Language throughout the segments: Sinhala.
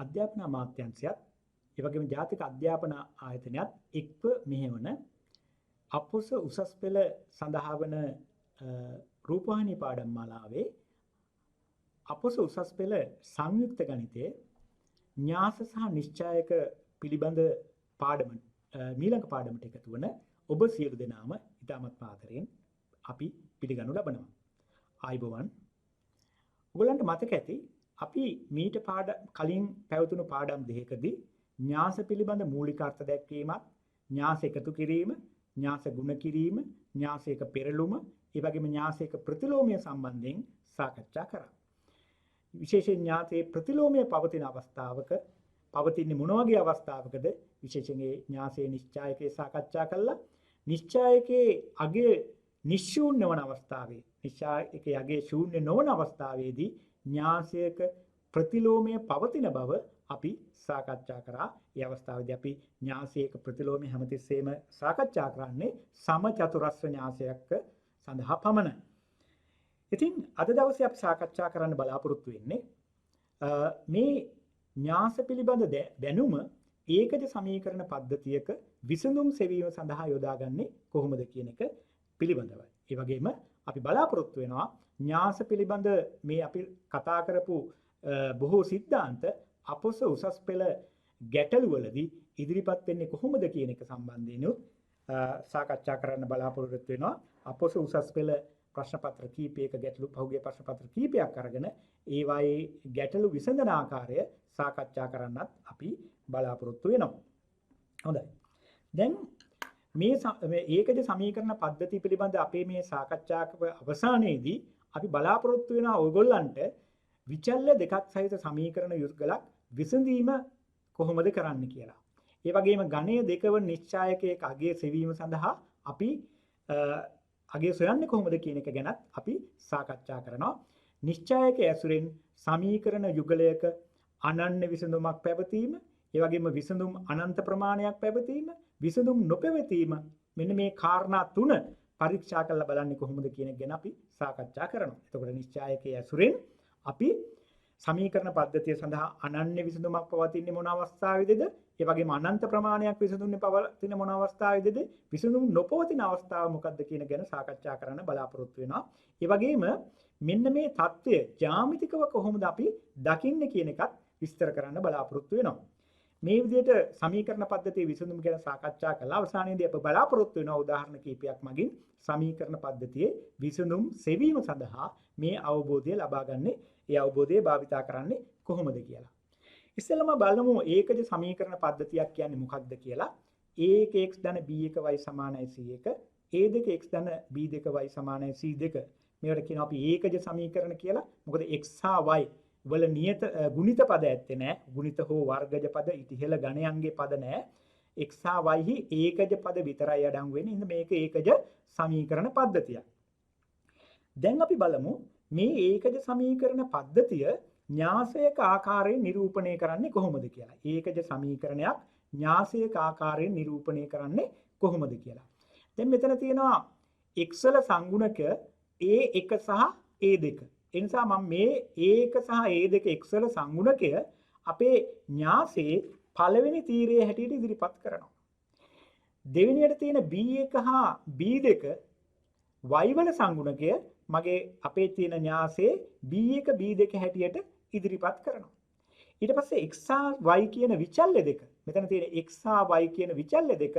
අධ්‍යාපන අමාත්‍යාංශයත් ඒ වගේම ජාතික අධ්‍යාපන ආයතනයත් එක්ව මෙහෙවන අපොස උසස් පෙළ සඳහා වන රූපවාහිනී පාඩම් මාලාවේ අපොස උසස් පෙළ සංයුක්ත ගණිතයේ න්‍යාස සහ නිශ්චායක පිළිබඳ පාඩම මීළඟ පාඩමට එකතු වන ඔබ සියලු දෙනාම ඉතාමත් ආදරයෙන් අපි පිළිගනු ලබනවා. ආයුබෝවන්. ඔයගලන්ට මතක ඇති අපි මීට කලින් පැවතුණු පාඩම් දෙකකදී න්‍යාස පිළිබඳ මූලික අර්ථ දැක්වීමත්, න්‍යාස එකතු කිරීම, න්‍යාස ගුණ කිරීම, න්‍යාසයක පෙරළුම, ඒ වගේම න්‍යාසයක ප්‍රතිලෝමය සම්බන්ධයෙන් සාකච්ඡා කරා. විශේෂයෙන් න්‍යාසයේ ප්‍රතිලෝමය පවතින අවස්ථාවක පවතින්නේ මොන වගේ අවස්ථාවකද විශේෂයෙන් ඒ න්‍යාසයේ නිශ්චායකයේ සාකච්ඡා කළා. නිශ්චායකයේ අගය නිශ්ශූන්‍ය වන අවස්ථාවේ, නිශ්චායකයේ අගය ශූන්‍ය නොවන අවස්ථාවේදී න්‍යාසයක ප්‍රතිලෝමය පවතින බව අපි සාකච්ඡා කරා. ඒ අවස්ථාවේදී අපි න්‍යාසයක ප්‍රතිලෝමය හැමතිස්සෙම සාකච්ඡා කරන්නේ සමචතුරස්‍ර න්‍යාසයක් සඳහා පමණයි. ඉතින් අද දවසේ අපි සාකච්ඡා කරන්න බලාපොරොත්තු වෙන්නේ මේ න්‍යාස පිළිබඳ දැනුම ඒකජ සමීකරණ පද්ධතියක විසඳුම් සෙවීම සඳහා යොදාගන්නේ කොහොමද කියන එක පිළිබඳවයි. ඒ වගේම අපි බලාපොරොත්තු වෙනවා න්‍යාස පිළිබඳ මේ අපි කතා කරපු බොහෝ සිද්ධාන්ත අපොස උසස් පෙළ ගැටලුවලදී ඉදිරිපත් වෙන්නේ කොහොමද කියන එක සම්බන්ධයෙන් සාකච්ඡා කරන්න බලාපොරොත්තු වෙනවා. අපොස උසස් පෙළ ප්‍රශ්න පත්‍ර කීපයක ගැටලු පහුගිය ප්‍රශ්න පත්‍ර කීපයක් අරගෙන ඒවායේ ගැටලු විසඳන ආකාරය සාකච්ඡා කරන්නත් අපි බලාපොරොත්තු වෙනවා. හොඳයි. දැන් මේ ඒකජ සමීකරණ පද්ධතිය පිළිබඳ අපේ මේ සාකච්ඡාක අවසානයේදී අපි බලාපොරොත්තු වෙනවා ඔයගොල්ලන්ට විචල්්‍ය දෙකක් සහිත සමීකරණ යුගලක් විසඳීම කොහොමද කරන්න කියලා. ඒ වගේම ඝණය දෙකව නිශ්චායකයක අගය සෙවීම සඳහා අපි අගය සොයන්නේ කොහොමද කියන එක ගැනත් අපි සාකච්ඡා කරනවා. නිශ්චායක ඇසුරෙන් සමීකරණ යුගලයක අනන්‍ය විසඳුමක් පැවතීම, ඒ වගේම විසඳුම් අනන්ත ප්‍රමාණයක් පැවතීම, විසඳුම් නොපැවතීම, මෙන්න මේ කාරණා තුන පරීක්ෂා කරලා බලන්නේ කොහොමද කියන එක ගැන අපි සාකච්ඡා කරනවා. එතකොට නිශ්චායකයේ ඇසුරෙන් අපි සමීකරණ පද්ධතිය සඳහා අනන්‍ය විසඳුමක් පවතින්නේ මොන අවස්ථාවේදද? ඒ වගේම අනන්ත ප්‍රමාණයක් විසඳුන්නේ පවතින මොන අවස්ථාවේදද? විසඳුම් නොපවතින අවස්ථාව මොකක්ද කියන ගැන සාකච්ඡා කරන්න බලාපොරොත්තු වෙනවා. ඒ වගේම මෙන්න මේ தত্ত্বය ජ්‍යාමිතිකව කොහොමද අපි දකින්නේ කියන එකත් විස්තර කරන්න බලාපොරොත්තු වෙනවා. මේ විදිහට සමීකරණ පද්ධතියේ විසඳුම් ගැන සාකච්ඡා කළා. අවසානයේදී අප බලාපොරොත්තු වෙන උදාහරණ කිහිපයක් මගින් සමීකරණ පද්ධතියේ විසඳුම් සෙවීම සඳහා මේ අවබෝධය ලබා ගන්නේ, ඒ අවබෝධය භාවිතා කරන්නේ කොහොමද කියලා. ඉස්සෙල්ලාම බලමු ඒකජ සමීකරණ පද්ධතියක් කියන්නේ මොකක්ද කියලා. a1x ධන b1y සමානයි c1, a2x ධන b2y සමානයි c2. මේවට කියනවා අපි ඒකජ සමීකරණ කියලා. මොකද x හා y වල නියත ගුණිත පද ඇත්තේ නැහැ. ගුණිත හෝ වර්ගජ පද ඉතිහෙල ගණයන්ගේ පද නැහැ. x හා y හි ඒකජ පද විතරයි අඩංගු වෙන්නේ. ඉතින් මේක ඒකජ සමීකරණ පද්ධතියක්. දැන් අපි බලමු මේ ඒකජ සමීකරණ පද්ධතිය න්‍යාසයක ආකාරයෙන් නිරූපණය කරන්නේ කොහොමද කියලා. ඒකජ සමීකරණයක් න්‍යාසයක ආකාරයෙන් නිරූපණය කරන්නේ කොහොමද කියලා. දැන් මෙතන තියෙනවා x වල සංගුණක a1 සහ a2. ඒ නිසා මම මේ a1 සහ a2 x වල සංගුණකය අපේ න්‍යාසයේ පළවෙනි තීරයේ හැටියට ඉදිරිපත් කරනවා. දෙවෙනියට තියෙන b1 හා b2 y වල සංගුණකය මගේ අපේ තියෙන න්‍යාසයේ b1 b2 හැටියට ඉදිරිපත් කරනවා. ඊට පස්සේ x හා y කියන විචල්්‍ය දෙක, මෙතන තියෙන x හා y කියන විචල්්‍ය දෙක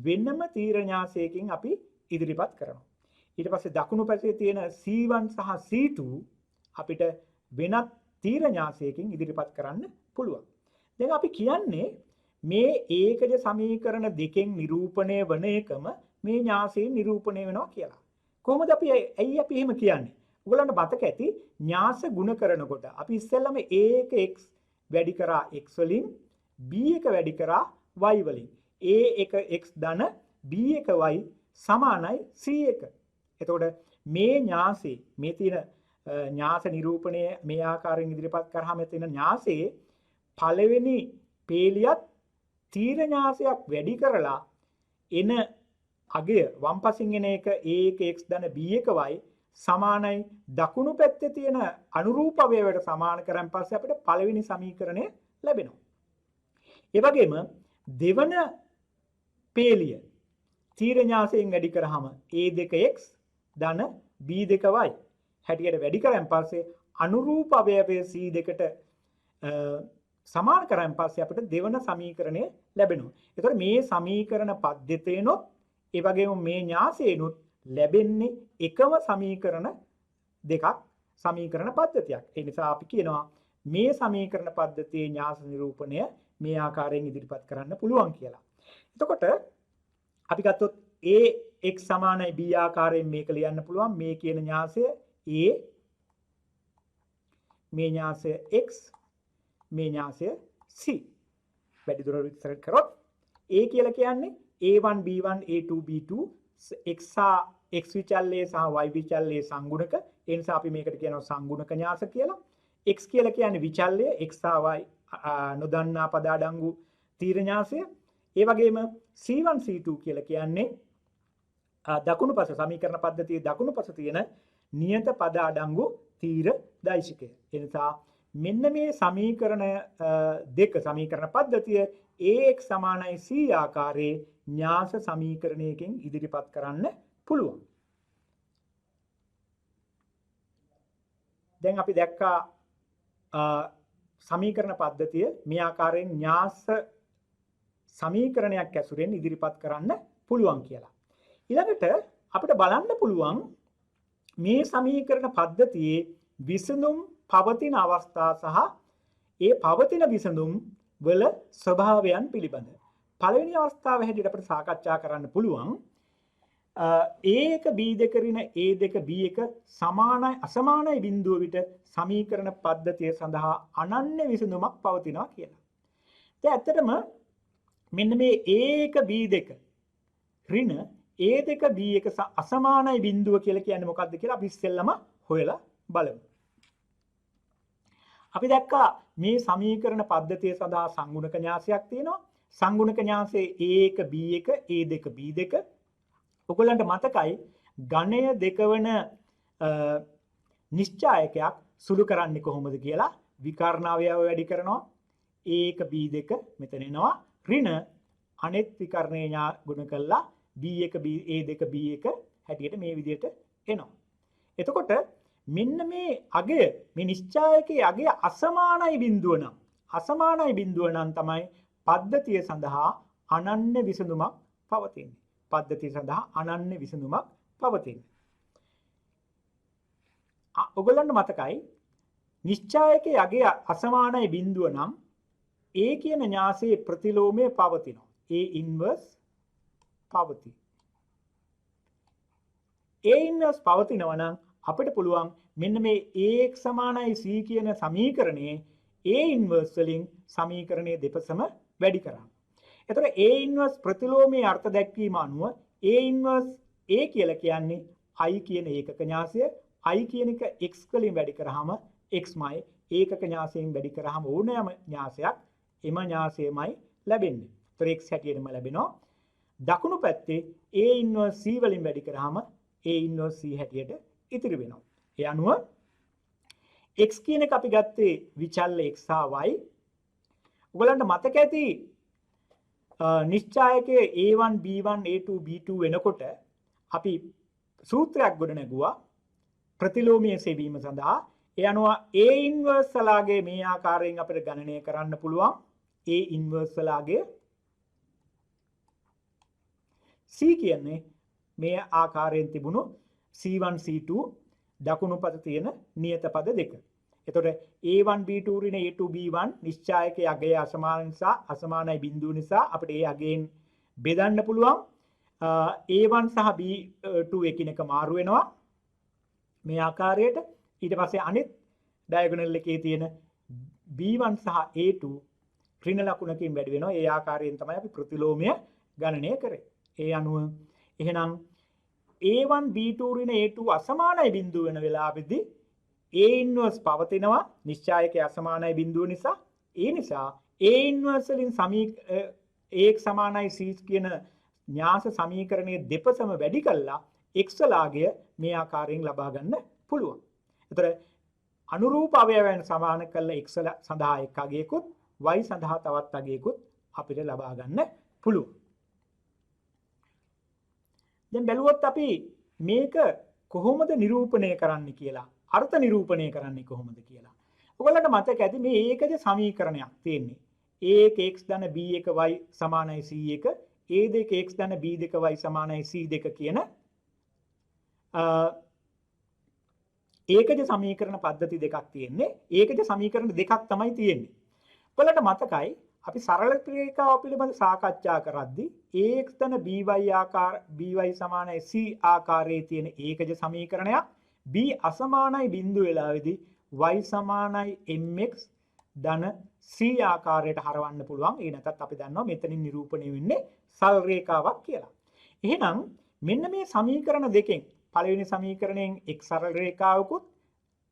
වෙනම තීර න්‍යාසයකින් අපි ඉදිරිපත් කරනවා. ඊට පස්සේ දකුණු පැත්තේ තියෙන c1 සහ c2 අපිට වෙනත් තීර න්‍යාසයකින් ඉදිරිපත් කරන්න පුළුවන්. දැන් අපි කියන්නේ මේ ඒකජ සමීකරණ දෙකෙන් නිරූපණය වන එකම මේ න්‍යාසයෙන් නිරූපණය වෙනවා කියලා. කොහොමද අපි ඇයි අපි එහෙම කියන්නේ? ඔයගලන්ට මතක ඇති න්‍යාස ගුණ කරනකොට අපි ඉස්සෙල්ලාම a1x වැඩි කරා x වලින්, b1 වැඩි කරා y වලින්. a1x ධන b1y සමානයි c1. එතකොට මේ න්‍යාසයේ මේ තියෙන න්‍යාස නිරූපණය මේ ආකාරයෙන් ඉදිරිපත් කරාම තියෙන න්‍යාසයේ පළවෙනි පේලියත් තීර න්‍යාසයක් වැඩි කරලා එන අගය වම් පසින් එන එක a1x ධන b1y සමානයි දකුණු පැත්තේ තියෙන අනුරූප අවයවයට සමාන කරන් පස්සේ අපිට පළවෙනි සමීකරණය ලැබෙනවා. ඒ වගේම දෙවන පේලිය තීර න්‍යාසයෙන් වැඩි කරාම a2x ධන b2y හැටියට වැඩි කරන් පස්සේ අනුරූප අවයවය c2ට සමාන කරන් පස්සේ අපිට දෙවන සමීකරණය ලැබෙනවා. ඒතකොට මේ සමීකරණ පද්ධතියනොත් ඒ වගේම මේ න්‍යාසයෙන්ුත් ලැබෙන්නේ එකම සමීකරණ දෙකක් සමීකරණ පද්ධතියක්. ඒ නිසා අපි කියනවා මේ සමීකරණ පද්ධතියේ න්‍යාස නිරූපණය මේ ආකාරයෙන් ඉදිරිපත් කරන්න පුළුවන් කියලා. එතකොට අපි ගත්තොත් ax සමානයි b ආකාරයෙන් මේක ලියන්න පුළුවන්. මේ කියන න්‍යාසය a, මේ න්‍යාසය x, මේ න්‍යාසය c. වැඩි දුර විස්තර කරොත් a කියලා කියන්නේ a1 b1 a2 b2 x විචල්ලයේ සහ y විචල්ලයේ සංගුණක. ඒ නිසා අපි මේකට කියනවා සංගුණක න්‍යාස කියලා. x කියලා කියන්නේ විචල්ලය, x සහ y නොදන්නා පද අඩංගු තීර න්‍යාසය. ඒ වගේම c1 c2 කියලා කියන්නේ දකුණු පස සමීකරණ පද්ධතියේ දකුණු පස තියෙන නියත පද අඩංගු තීර දෛශිකය. ඒ නිසා මෙන්න මේ සමීකරණ දෙක සමීකරණ පද්ධතිය ax සමානයි c ආකාරයේ න්‍යාස සමීකරණයකින් ඉදිරිපත් කරන්න පුළුවන්. දැන් අපි දැක්කා සමීකරණ පද්ධතිය මේ ආකාරයෙන් න්‍යාස සමීකරණයක් ඇසුරෙන් ඉදිරිපත් කරන්න පුළුවන් කියලා. ඊළඟට අපිට බලන්න පුළුවන් මේ සමීකරණ පද්ධතියේ විසඳුම් පවතින අවස්ථා සහ ඒ පවතින විසඳුම් වල ස්වභාවයන් පිළිබඳ. පළවෙනි අවස්ථාව හැටියට අපිට සාකච්ඡා කරන්න පුළුවන් a1 b2 ඍණ a2 b1 සමානයි අසමානයි බිඳුව විට සමීකරණ පද්ධතිය සඳහා අනන්‍ය විසඳුමක් පවතිනවා කියලා. දැන් ඇත්තටම මෙන්න මේ a1 b2 ඍණ a2 b1 අසමානයි බිඳුව කියලා කියන්නේ මොකක්ද කියලා අපි ඉස්සෙල්ලම හොයලා බලමු. අපි දැක්කා මේ සමීකරණ පද්ධතිය සඳහා සංගුණක න්‍යාසයක් තියෙනවා. සංගුණක න්‍යාසයේ a1 b1 a2 b2 ඔයගොල්ලන්ට මතකයි ඝණය දෙකවන නිශ්චායකයක් සුළු කරන්නේ කොහොමද කියලා විකර්ණ අවයව වැඩි කරනවා a1 b2 මෙතන එනවා ඍණ අනෙත් විකර්ණේ ගුණ කළා b1 a2 b1 හැටියට මේ විදිහට එනවා. එතකොට මෙන්න මේ අගය මේ නිශ්චායකයේ අගය අසමානයි බිඳුව නම් තමයි පද්ධතිය සඳහා අනන්‍ය විසඳුමක් පවතින්නේ. පද්ධතිය සඳහා අනන්‍ය විසඳුමක් පවතින්නේ. ඔයගොල්ලන්ට මතකයි නිශ්චායකයේ අගය අසමානයි බිඳුව නම් a කියන න්‍යාසයේ ප්‍රතිලෝමය පවතිනවා. a inverse පවතී. a inverse පවතිනවා නම් අපිට පුළුවන් මෙන්න මේ ax සමානයි c කියන සමීකරණයේ a inverse වලින් සමීකරණයේ දෙපසම වැඩි කරන්න. එතකොට a inverse ප්‍රතිලෝමයේ අර්ථ දැක්වීම අනුව a inverse a කියලා කියන්නේ i කියන ඒකක න්‍යාසය i කියන එක x වලින් වැඩි කරාම xමයි ඒකක න්‍යාසයෙන් වැඩි කරාම ඕනෑම න්‍යාසයක් එම න්‍යාසයමයි ලැබෙන්නේ. ඒතර x හැටියෙම ලැබෙනවා. දකුණු පැත්තේ a inverse c වලින් වැඩි කරාම a inverse c හැටියට ඉතිරි වෙනවා. ඒ අනුව x කියන එක අපි ගත්තේ විචල්ල x සහ y. ඔයගලන්ට මතක ඇති නිශ්චායකයේ a1 b1 a2 b2 වෙනකොට අපි සූත්‍රයක් ගොඩ නැගුවා ප්‍රතිලෝමීය සෙවීම සඳහා. ඒ අනුව a inverse ලාගේ මේ ආකාරයෙන් අපිට ගණනය කරන්න පුළුවන්. a inverse ලාගේ c කියන්නේ මේ ආකාරයෙන් තිබුණු c1 c2 දකුණු පද තියෙන නියත පද දෙක. එතකොට a1 b2 ඍණ a2 b1 නිශ්චායකයේ අගය අසමාන නිසා අසමානයි බිඳුව නිසා අපිට ඒ අගයෙන් බෙදන්න පුළුවන්. a1 සහ b2 එකිනෙක මාරු වෙනවා මේ ආකාරයට. ඊට පස්සේ අනිත් ඩයගොනල් එකේ තියෙන b1 සහ a2 ඍණ ලකුණකින් වැඩි වෙනවා. ඒ ආකාරයෙන් තමයි අපි ප්‍රතිලෝමය ගණනය කරේ. ඒ අනුව එහෙනම් a1 b2 ඍණ a2 අසමානයි බිඳුව වෙන වෙලාවෙදී a inverse පවතිනවා නිශ්චායකයේ අසමානයි බිඳුව නිසා. ඒ නිසා a inverse වලින් ax සමානයි c කියන න්‍යාස සමීකරණයේ දෙපසම වැඩි කළා x ලාගය මේ ආකාරයෙන් ලබා ගන්න පුළුවන්. ඒතර අනුරූප අවයවයන් සමාන කළ x සඳහා එක් අගයකුත් y සඳහා තවත් අගයකුත් අපිට ලබා ගන්න පුළුවන්. දැන් බැලුවොත් අපි මේක කොහොමද නිරූපණය කරන්න කියලා, අර්ථ නිරූපණය කරන්නේ කොහොමද කියලා. ඔයගොල්ලන්ට මතක ඇති මේ ඒකජ සමීකරණයක් තියෙන්නේ. a1 x ධන b1 y සමානයි c1, a2 x ධන b2 y සමානයි c2 කියන ඒකජ සමීකරණ පද්ධති දෙකක් තියෙන්නේ. ඒකජ සමීකරණ දෙකක් තමයි තියෙන්නේ. ඔයාලට මතකයි අපි සරල ක්‍රියාව පිළිබඳ සාකච්ඡා කරද්දී ax ධන by සමානයි c ආකාරයේ තියෙන ඒකජ සමීකරණයක් b අසමානයි බිඳු වෙලාවේදී y සමානයි mx ධන c ආකාරයට හරවන්න පුළුවන්. ඒ නැත්නම් අපි දන්නවා මෙතනින් නිරූපණය වෙන්නේ සල් රේඛාවක් කියලා. එහෙනම් මෙන්න මේ සමීකරණ දෙකෙන් පළවෙනි සමීකරණයෙන් එක් සරල රේඛාවකුත්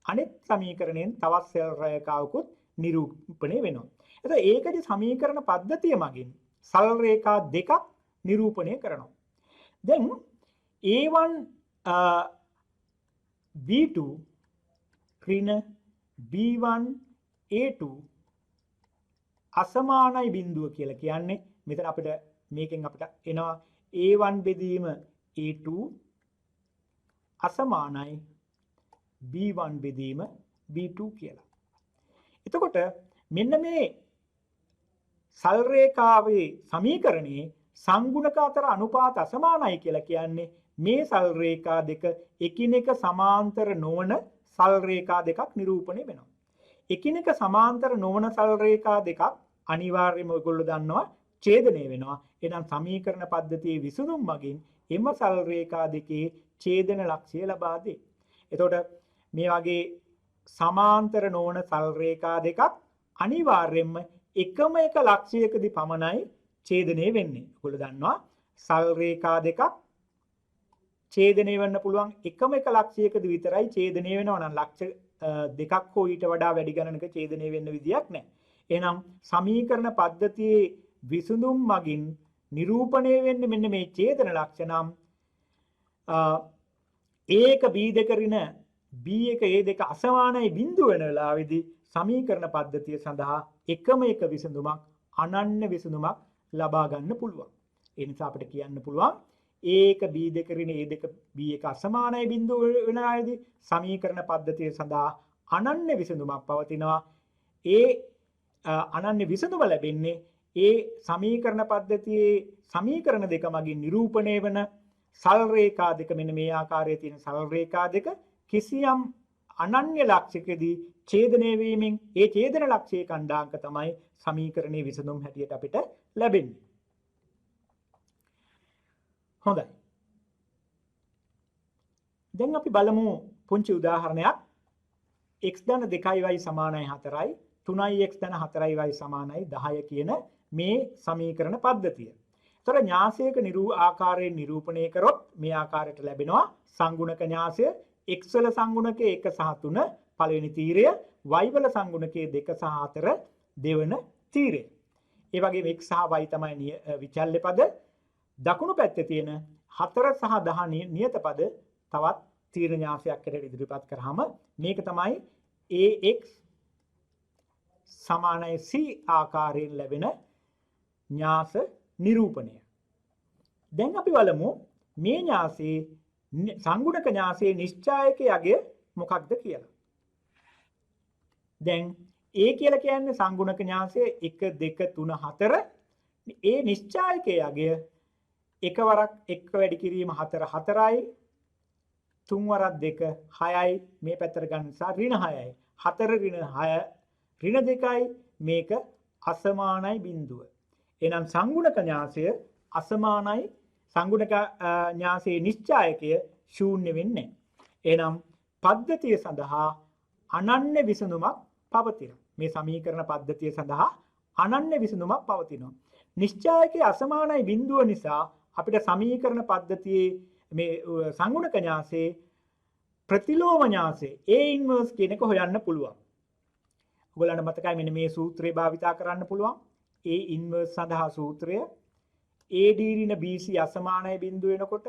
අනෙක් සමීකරණයෙන් තවත් සරල රේඛාවකුත් නිරූපණය වෙනවා. එතකොට ඒකද සමීකරණ පද්ධතිය මගින් සරල රේඛා දෙකක් නිරූපණය කරනවා. දැන් a1 b2 ඍණ b1 a2 අසමානයි බිඳුව කියලා කියන්නේ මෙතන අපිට මේකෙන් අපිට එනවා a1 බෙදීම a2 අසමානයි b1 බෙදීම b2 කියලා. එතකොට මෙන්න මේ සල් රේඛාවේ සමීකරණයේ සංගුණක අතර අනුපාත අසමානයි කියලා කියන්නේ මේ සල් රේඛා දෙක එකිනෙක සමාන්තර නොවන සල් රේඛා දෙකක් නිරූපණය වෙනවා. එකිනෙක සමාන්තර නොවන සල් රේඛා දෙකක් අනිවාර්යයෙන්ම ඔයගොල්ලෝ දන්නවා ඡේදනය වෙනවා. එහෙනම් සමීකරණ පද්ධතියේ විසඳුම් මගින් එම සල් රේඛා දෙකේ ඡේදන ලක්ෂ්‍ය ලබා දෙයි. එතකොට මේ වගේ සමාන්තර නොවන සල් රේඛා දෙකක් අනිවාර්යයෙන්ම එකම එක ලක්ෂයකදී පමණයි ඡේදනය වෙන්නේ. ඔයගොල්ලෝ දන්නවා සල් රේඛා දෙකක් ඡේදනය වෙන්න පුළුවන් එකම එක ලක්ෂයකදී විතරයි ඡේදනය වෙනවා නම් ලක්ෂ දෙකක් හෝ ඊට වඩා වැඩි ගණනක ඡේදනය වෙන්න විදියක් නැහැ. එහෙනම් සමීකරණ පද්ධතියේ විසඳුම් මගින් නිරූපණය වෙන්නේ මෙන්න මේ ඡේදන ලක්ෂණම් a1 b2 ඍණ b1 a2 අසමානයි බිඳුව වෙන වෙලාවේදී සමීකරණ පද්ධතිය සඳහා එකම එක විසඳුමක් අනන්‍ය විසඳුමක් ලබා ගන්න පුළුවන්. ඒ නිසා අපිට කියන්න පුළුවන් a1 b2 ඍණ a2 b1 අසමානයි බිඳුව වෙන වෙලාවේදී සමීකරණ පද්ධතිය සඳහා අනන්‍ය විසඳුමක් පවතිනවා. ඒ අනන්‍ය විසඳුම ලැබෙන්නේ ඒ සමීකරණ පද්ධතියේ සමීකරණ දෙක මගින් නිරූපණය වන සල් රේඛා දෙක මෙන්න මේ ආකාරයේ තියෙන සල් රේඛා දෙක කිසියම් අනන්‍ය ලක්ෂයකදී ඡේදනය වීමෙන් ඒ ඡේදන ලක්ෂයේ කණ්ඩාංක තමයි සමීකරණයේ විසඳුම් හැටියට අපිට ලැබෙන්නේ. හොඳයි. දැන් අපි බලමු පුංචි උදාහරණයක්. x ධන 2y සමානයි 4යි 3x ධන 4y සමානයි 10 කියන මේ සමීකරණ පද්ධතිය. ඒතර න්‍යාසයක ආකාරයෙන් නිරූපණය කරොත් මේ ආකාරයට ලැබෙනවා සංගුණක න්‍යාසය x වල සංගුණකයේ 1 සහ 3 පළවෙනි තීරය y වල සංගුණකයේ 2 සහ 4 දෙවන තීරය. ඒ වගේම x සහ y තමයි විචල්්‍ය පද. දකුණු පැත්තේ තියෙන 4 සහ 10 නියත පද තවත් තීර න්‍යාසයක් හැටියට ඉදිරිපත් කරාම මේක තමයි ax සමානයි c ආකාරයෙන් ලැබෙන න්‍යාස නිරූපණය. දැන් අපි බලමු මේ න්‍යාසයේ සංගුණක න්‍යාසයේ නිශ්චායකයේ අගය මොකක්ද කියලා. දැන් a කියලා කියන්නේ සංගුණක න්‍යාසයේ 1 2 3 4. ඒ නිශ්චායකයේ අගය එකවරක් 1 වැඩි කිරීම 4 4යි 3 වරක් 2 6යි මේ පැත්තට ගන්න නිසා ඍණ 6යි 4 ඍණ 6 ඍණ 2යි මේක අසමානයි බිඳුව. එහෙනම් සංගුණක න්‍යාසය අසමානයි සංගුණක න්‍යාසයේ නිශ්චායකය ශූන්‍ය වෙන්නේ. එහෙනම් පද්ධතිය සඳහා අනන්‍ය විසඳුමක් පවතිනවා. මේ සමීකරණ පද්ධතිය සඳහා අනන්‍ය විසඳුමක් පවතිනවා. නිශ්චායකයේ අසමානයි බිඳුව නිසා අපිට සමීකරණ පද්ධතියේ මේ සංගුණක න්‍යාසයේ ප්‍රතිලෝම ඥාසය A inverse කියන එක හොයන්න පුළුවන්. ඔයගොල්ලන්ට මතකයි මෙන්න මේ සූත්‍රය භාවිතා කරන්න පුළුවන්. A inverse සඳහා සූත්‍රය AD ඍණ BC අසමානයි බිඳුව වෙනකොට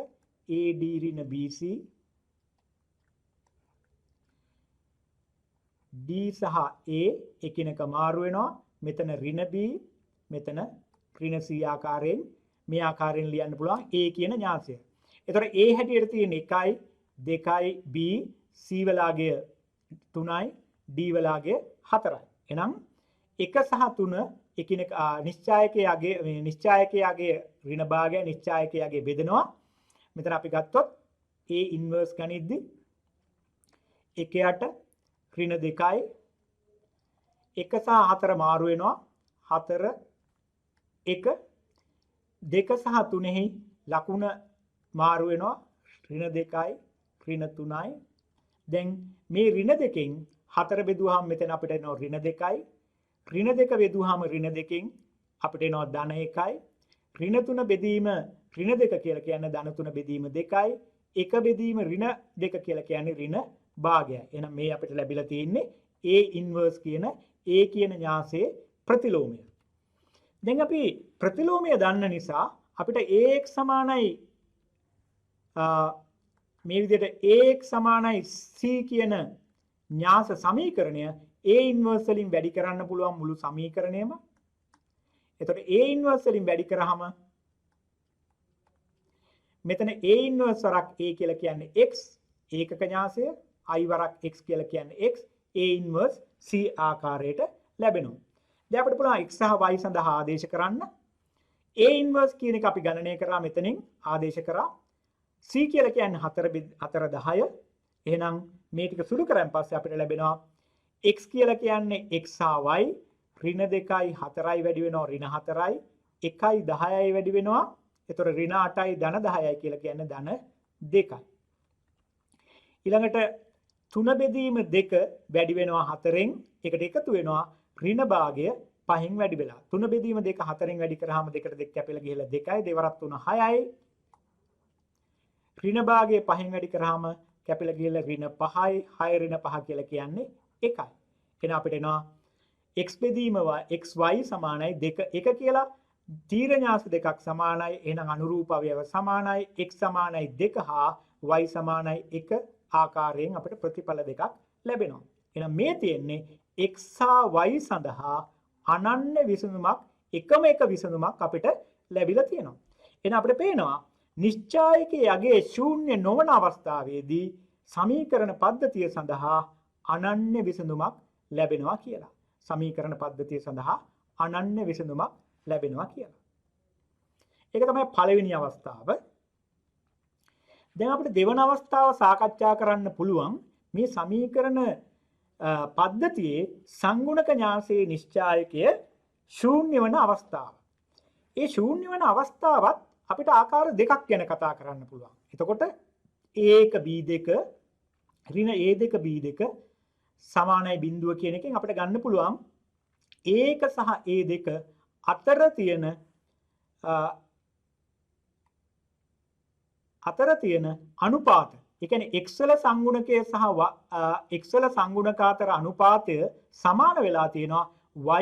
AD ඍණ BC D සහ A එකිනෙක මාරු වෙනවා. මෙතන ඍණ b මෙතන ඍණ c ආකාරයෙන් මේ ආකාරයෙන් ලියන්න පුළුවන් a කියන න්‍යාසය. එතකොට a හැටියට තියෙන 1යි 2යි b c වලාගය 3යි d වලාගය 4යි. එහෙනම් 1 සහ 3 එකිනෙක නිශ්චායකයේ මේ නිශ්චායකයේ ඍණ භාගය නිශ්චායකයේ බෙදෙනවා. මෙතන අපි ගත්තොත් a ඉන්වර්ස් ගනිද්දි 1ට ඍණ 2යි 1 සහ 4 මාරු වෙනවා 4 1 2 සහ 3ෙහි ලකුණ මාරු වෙනවා ඍණ 2යි ඍණ 3යි. දැන් මේ ඍණ 2කින් 4 බෙදුවාම මෙතන අපිට එනවා ඍණ 2යි. ඍණ 2 බෙදුවාම ඍණ 2කින් අපිට එනවා ධන 1යි. ඍණ 3 බෙදීම ඍණ 2 කියලා කියන්නේ ධන 3 බෙදීම 2යි. 1 බෙදීම ඍණ 2 කියලා කියන්නේ ඍණ භාගයයි. එහෙනම් මේ අපිට ලැබිලා තියෙන්නේ A ඉන්වර්ස් කියන A කියන න්‍යාසයේ ප්‍රතිලෝමය. දැන් අපි ප්‍රතිලෝමය දන්න නිසා අපිට AX සමානයි මේ විදිහට AX සමානයි C කියන න්‍යාස සමීකරණය A ඉන්වර්ස් වලින් වැඩි කරන්න පුළුවන් මුළු සමීකරණයම. එතකොට A ඉන්වර්ස් වලින් වැඩි කරාම මෙතන A ඉන්වර්ස් වරක් A කියලා කියන්නේ x ඒකක න්‍යාසය, i වරක් x කියලා කියන්නේ x, A ඉන්වර්ස් C ආකාරයට ලැබෙනවා. දැන් අපිට පුළුවන් x සහ y සඳහා ආදේශ කරන්න. A ඉන්වර්ස් කියන එක අපි ගණනය කරා මෙතනින් ආදේශ කරා. C කියලා කියන්නේ 4 10. එහෙනම් මේ ටික සුළු කරන් පස්සේ අපිට ලැබෙනවා x කියලා කියන්නේ x සහ y ඍණ 2යි 4යි වැඩි වෙනවා ඍණ 4යි 1යි 10යි වැඩි වෙනවා. එතකොට ඍණ 8යි ධන 10යි කියලා කියන්නේ ධන 2යි. ඊළඟට 3 බෙදීම 2 වැඩි වෙනවා 4ෙන් එකට එකතු වෙනවා ඍණ භාගය 5න් වැඩි වෙලා. 3 බෙදීම 2 4ෙන් වැඩි කරාම 2ට 2 කැපිලා ගිහලා 2යි දෙවරක් 3 6යි. ඍණ භාගය 5න් වැඩි කරාම කැපිලා ගිහලා ඍණ 5යි 6 ඍණ 5 කියලා කියන්නේ 1යි. එහෙනම් අපිට එනවා x බෙදීම xy සමානයි 2 1 කියලා තීර න්‍යාස දෙකක් සමානයි. එහෙනම් අනුරූප අවයව සමානයි. x සමානයි 2 හා y සමානයි 1 ආකාරයෙන් අපිට ප්‍රතිඵල දෙකක් ලැබෙනවා. එහෙනම් මේ තියෙන්නේ x හා y සඳහා අනන්‍ය විසඳුමක් එකම එක විසඳුමක් අපිට ලැබිලා තියෙනවා. එහෙනම් අපිට පේනවා නිශ්චායකයේ යගේ ශූන්‍ය නොවන අවස්ථාවේදී සමීකරණ පද්ධතිය සඳහා අනන්‍ය විසඳුමක් ලැබෙනවා කියලා. සමීකරණ පද්ධතිය සඳහා අනන්‍ය විසඳුමක් ලැබෙනවා කියලා. ඒක තමයි පළවෙනි අවස්ථාව. දැන් අපිට දෙවන අවස්ථාව සාකච්ඡා කරන්න පුළුවන් මේ සමීකරණ පද්ධතියේ සංගුණක න්‍යාසයේ නිශ්චායකය ශූන්‍ය වන අවස්ථාව. ඒ ශූන්‍ය වන අවස්ථාවත් අපිට ආකාර දෙකක් ගැන කතා කරන්න පුළුවන්. එතකොට A1 B2 ඍණ A2 B2 සමානයි බිඳුව කියන එකෙන් අපිට ගන්න පුළුවන් A1 සහ A2 අතර තියෙන අනුපාත. ඒ කියන්නේ x වල සංගුණකය සහ x වල සංගුණකාතර අනුපාතය සමාන වෙලා තියෙනවා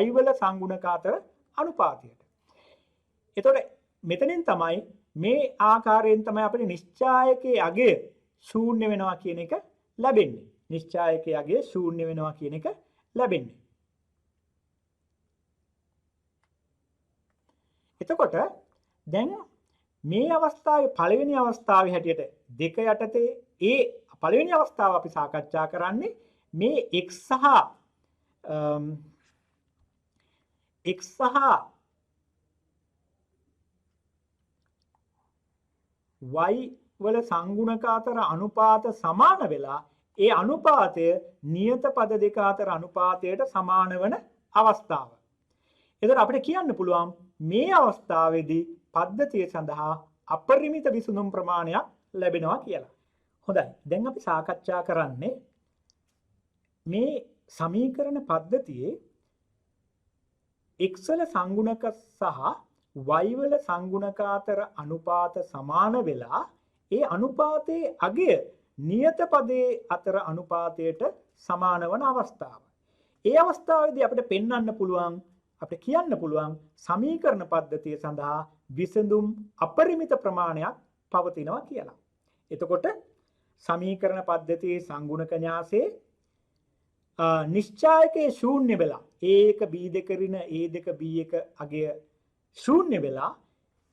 y වල සංගුණකාතර අනුපාතයට. එතකොට මෙතනින් තමයි මේ ආකාරයෙන් තමයි අපිට නිශ්චායකයේ අගය ශූන්‍ය වෙනවා කියන එක ලැබෙන්නේ. නිශ්චායකයේ අගය ශූන්‍ය වෙනවා කියන එක ලැබෙන්නේ. එතකොට දැන් මේ අවස්ථාවේ පළවෙනි අවස්ථාවේ හැටියට දෙක යටතේ ඒ පළවෙනි අවස්ථාව අපි සාකච්ඡා කරන්නේ මේ x සහ y වල සංගුණක අතර අනුපාත සමාන වෙලා ඒ අනුපාතය නියත පද දෙක අතර අනුපාතයට සමාන වන අවස්ථාව. එතකොට අපිට කියන්න පුළුවන් මේ අවස්ථාවේදී පද්ධතිය සඳහා අපරිමිත විසඳුම් ප්‍රමාණයක් ලැබෙනවා කියලා. හොඳයි. දැන් අපි සාකච්ඡා කරන්නේ මේ සමීකරණ පද්ධතියේ x වල සංගුණක සහ y වල සංගුණක අතර අනුපාත සමාන වෙලා ඒ අනුපාතයේ අගය නියත පදයේ අතර අනුපාතයට සමාන වන අවස්ථාව. ඒ අවස්ථාවේදී අපිට පෙන්වන්න පුළුවන් අපිට කියන්න පුළුවන් සමීකරණ පද්ධතිය සඳහා විසඳුම් අපරිමිත ප්‍රමාණයක් පවතිනවා කියලා. එතකොට සමීකරණ පද්ධතියේ සංගුණක න්‍යාසයේ නිශ්චායකයේ ශූන්‍ය වෙලා A1 B2 ඍණ A2 B1 අගය ශූන්‍ය වෙලා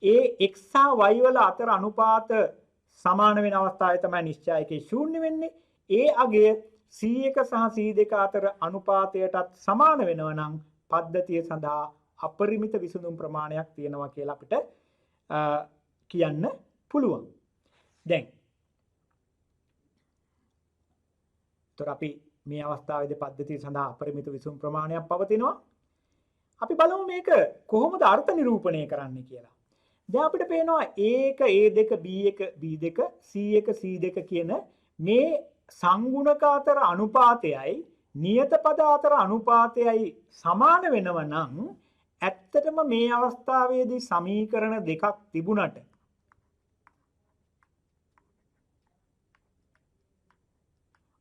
ඒ x සහ y වල අතර අනුපාත සමාන වෙන අවස්ථාවේ තමයි නිශ්චායකයේ ශූන්‍ය වෙන්නේ. ඒ අගය C1 සහ C2 අතර අනුපාතයටත් සමාන වෙනවා නම් පද්ධතිය සඳහා අපරිමිත විසඳුම් ප්‍රමාණයක් තියෙනවා කියලා අපිට කියන්න පුළුවන්. දැන් තොර අපි මේ අවස්ථාවේදී පද්ධතිය සඳහා අපරිමිත විසඳුම් ප්‍රමාණයක් පවතිනවා. අපි බලමු මේක කොහොමද අර්ථ නිරූපණය කරන්න කියලා. දැන් අපිට පේනවා A1 A2 B1 B2 C1 C2 කියන මේ සංගුණක අතර අනුපාතයයි නියත පද අතර අනුපාතයයි සමාන වෙනව නම් ඇත්තටම මේ අවස්ථාවේදී සමීකරණ දෙකක් තිබුණට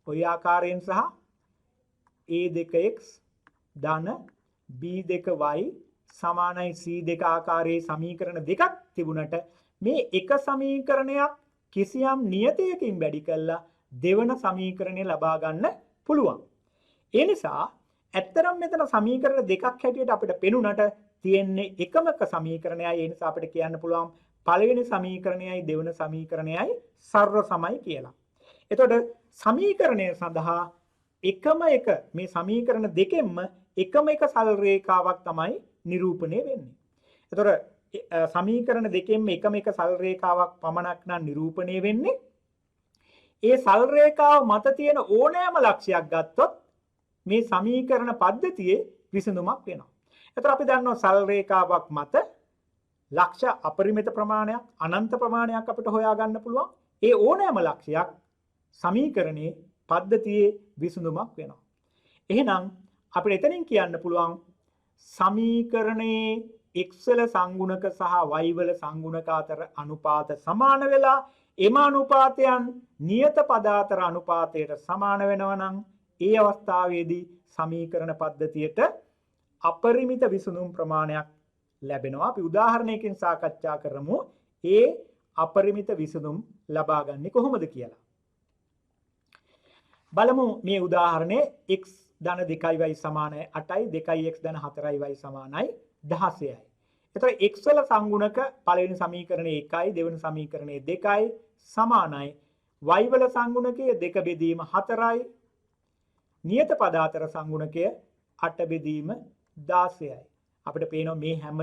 ඔය ආකාරයෙන් සහ A2x ධන B2y සමානයි C2 ආකාරයේ සමීකරණ දෙකක් තිබුණට මේ එක සමීකරණයක් කිසියම් නියතයකින් වැඩි කළා දෙවන සමීකරණය ලබා ගන්න පුළුවන්. ඒ නිසා ඇත්තරම් මෙතන සමීකරණ දෙකක් හැටියට අපිට පෙනුනට තියෙන්නේ එකම සමීකරණයයි. ඒ නිසා අපිට කියන්න පුළුවන් පළවෙනි සමීකරණයයි දෙවන සමීකරණයයි සර්ව සමයි කියලා. එතකොට සමීකරණය සඳහා එකම එක මේ සමීකරණ දෙකෙන්ම එකම එක සරල රේඛාවක් තමයි නිරූපණය වෙන්නේ. එතකොට සමීකරණ දෙකෙන්ම එකම එක සරල රේඛාවක් පමණක් නම් නිරූපණය වෙන්නේ. ඒ සරල රේඛාව මත තියෙන ඕනෑම ලක්ෂයක් ගත්තොත් මේ සමීකරණ පද්ධතියේ විසඳුමක් වෙනවා. එතකොට අපි දන්නවා සරල රේඛාවක් මත ලක්ෂ අපරිමිත ප්‍රමාණයක් අනන්ත ප්‍රමාණයක් අපිට හොයාගන්න පුළුවන්. ඒ ඕනෑම ලක්ෂයක් සමීකරණයේ පද්ධතියේ විසඳුමක් වෙනවා. එහෙනම් අපිට එතනින් කියන්න පුළුවන් සමීකරණයේ x වල සංගුණක සහ y වල සංගුණක අතර අනුපාත සමාන වෙලා එම අනුපාතයන් නියත පද අතර අනුපාතයට සමාන වෙනවා නම් ඒ අවස්ථාවේදී සමීකරණ පද්ධතියට අපරිමිත විසඳුම් ප්‍රමාණයක් ලැබෙනවා. අපි උදාහරණයකින් සාකච්ඡා කරමු ඒ අපරිමිත විසඳුම් ලබා ගන්නේ කොහොමද කියලා. බලමු මේ උදාහරණේ x ධන 2y සමානයි 8යි 2x ධන 4y සමානයි 16යි. එතකොට x වල සංගුණක පළවෙනි සමීකරණයේ 1යි දෙවෙනි සමීකරණයේ 2යි සමානයි y වල සංගුණකයේ 2 බෙදීම 4යි නියත පද අතර සංගුණකය 8 බෙදීම 16යි. අපිට පේනවා මේ හැම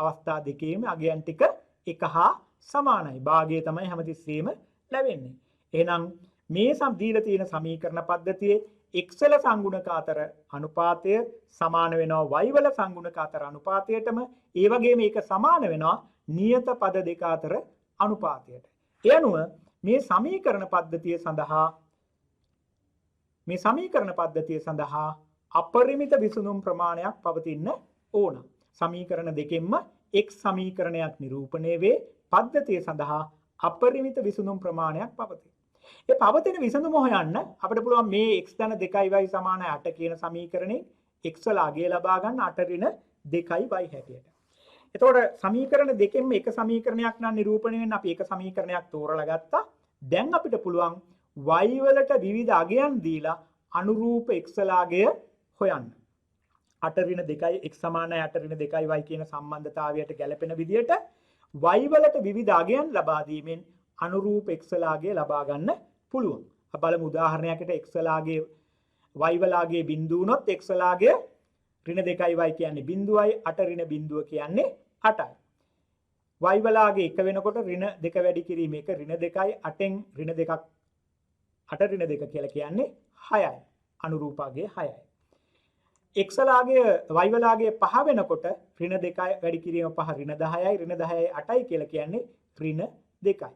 අවස්ථා දෙකේම අගයන් ටික එක හා සමානයි. භාගය තමයි හැමතිස්සෙම ලැබෙන්නේ. එහෙනම් මේ දීලා තියෙන සමීකරණ පද්ධතියේ x වල සංගුණක අතර අනුපාතය සමාන වෙනවා y වල සංගුණක අතර අනුපාතයටම. ඒ වගේම මේක සමාන වෙනවා නියත පද දෙක අතර අනුපාතයට. ඒ අනුව මේ සමීකරණ පද්ධතිය සඳහා අපරිමිත විසඳුම් ප්‍රමාණයක් පවතින්න ඕන. සමීකරණ දෙකෙන්ම x සමීකරණයක් නිරූපණය වේ. පද්ධතිය සඳහා අපරිමිත විසඳුම් ප්‍රමාණයක් පවතී. ඒ පවතින විසඳුම හොයන්න අපිට පුළුවන් මේ x ධන 2y සමාන 8 කියන සමීකරණේ x වල අගය ලබා ගන්න 8 ඍණ 2y හැටියට. එතකොට සමීකරණ දෙකෙන්ම එක සමීකරණයක් නම් නිරූපණය වෙන්න අපි එක සමීකරණයක් තෝරලා ගත්තා. දැන් අපිට පුළුවන් y වලට විවිධ අගයන් දීලා අනුරූප x වල අගය හොයන්න. 8 ඍණ 2y x සමානයි 8 ඍණ 2y කියන සම්බන්ධතාවයට ගැලපෙන විදියට y වලට විවිධ අගයන් ලබා දීමෙන් අනුරූප x වලාගේ ලබා ගන්න පුළුවන්. අපි බලමු උදාහරණයකට x වලාගේ y වලාගේ බිඳුව උනොත් x වලාගේ ඍණ 2y කියන්නේ බිඳුවයි 8 ඍණ බිඳුව කියන්නේ 8යි. y වලාගේ 1 වෙනකොට ඍණ 2 වැඩි කිරීම 1 ඍණ 2යි 8න් ඍණ 2ක් 8 ඍණ 2 කියලා කියන්නේ 6යි. අනුරූපගේ 6යි. x වලාගේ y වලාගේ 5 වෙනකොට ඍණ 2යි වැඩි කිරීම 5 ඍණ 10යි ඍණ 10යි 8යි කියලා කියන්නේ ඍණ 2යි.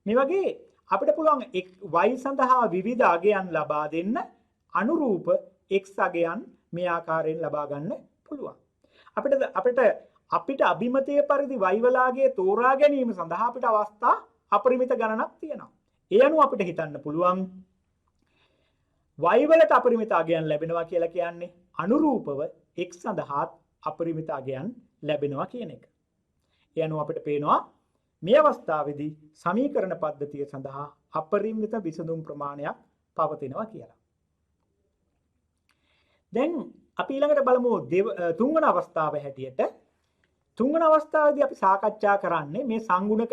මේ වගේ අපිට පුළුවන් y සඳහා විවිධ අගයන් ලබා දෙන්න අනුරූප x අගයන් මේ ආකාරයෙන් ලබා ගන්න පුළුවන්. අපිට අභිමතයේ පරිදි y වලාගේ තෝරා ගැනීම සඳහා අපිට අවස්ථා අපරිමිත ගණනක් තියෙනවා. ඒ අනුව අපිට හිතන්න පුළුවන් y වලට අපරිමිත අගයන් ලැබෙනවා කියලා කියන්නේ අනුරූපව x සඳහාත් අපරිමිත අගයන් ලැබෙනවා කියන එක. ඒ අනුව අපිට පේනවා මේ අවස්ථාවේදී සමීකරණ පද්ධතිය සඳහා අපරිමිත විසඳුම් ප්‍රමාණයක් පවතිනවා කියලා. දැන් අපි ඊළඟට බලමු තුන්වන අවස්ථාව හැටියට. තුන්වන අවස්ථාවේදී අපි සාකච්ඡා කරන්නේ මේ සංගුණක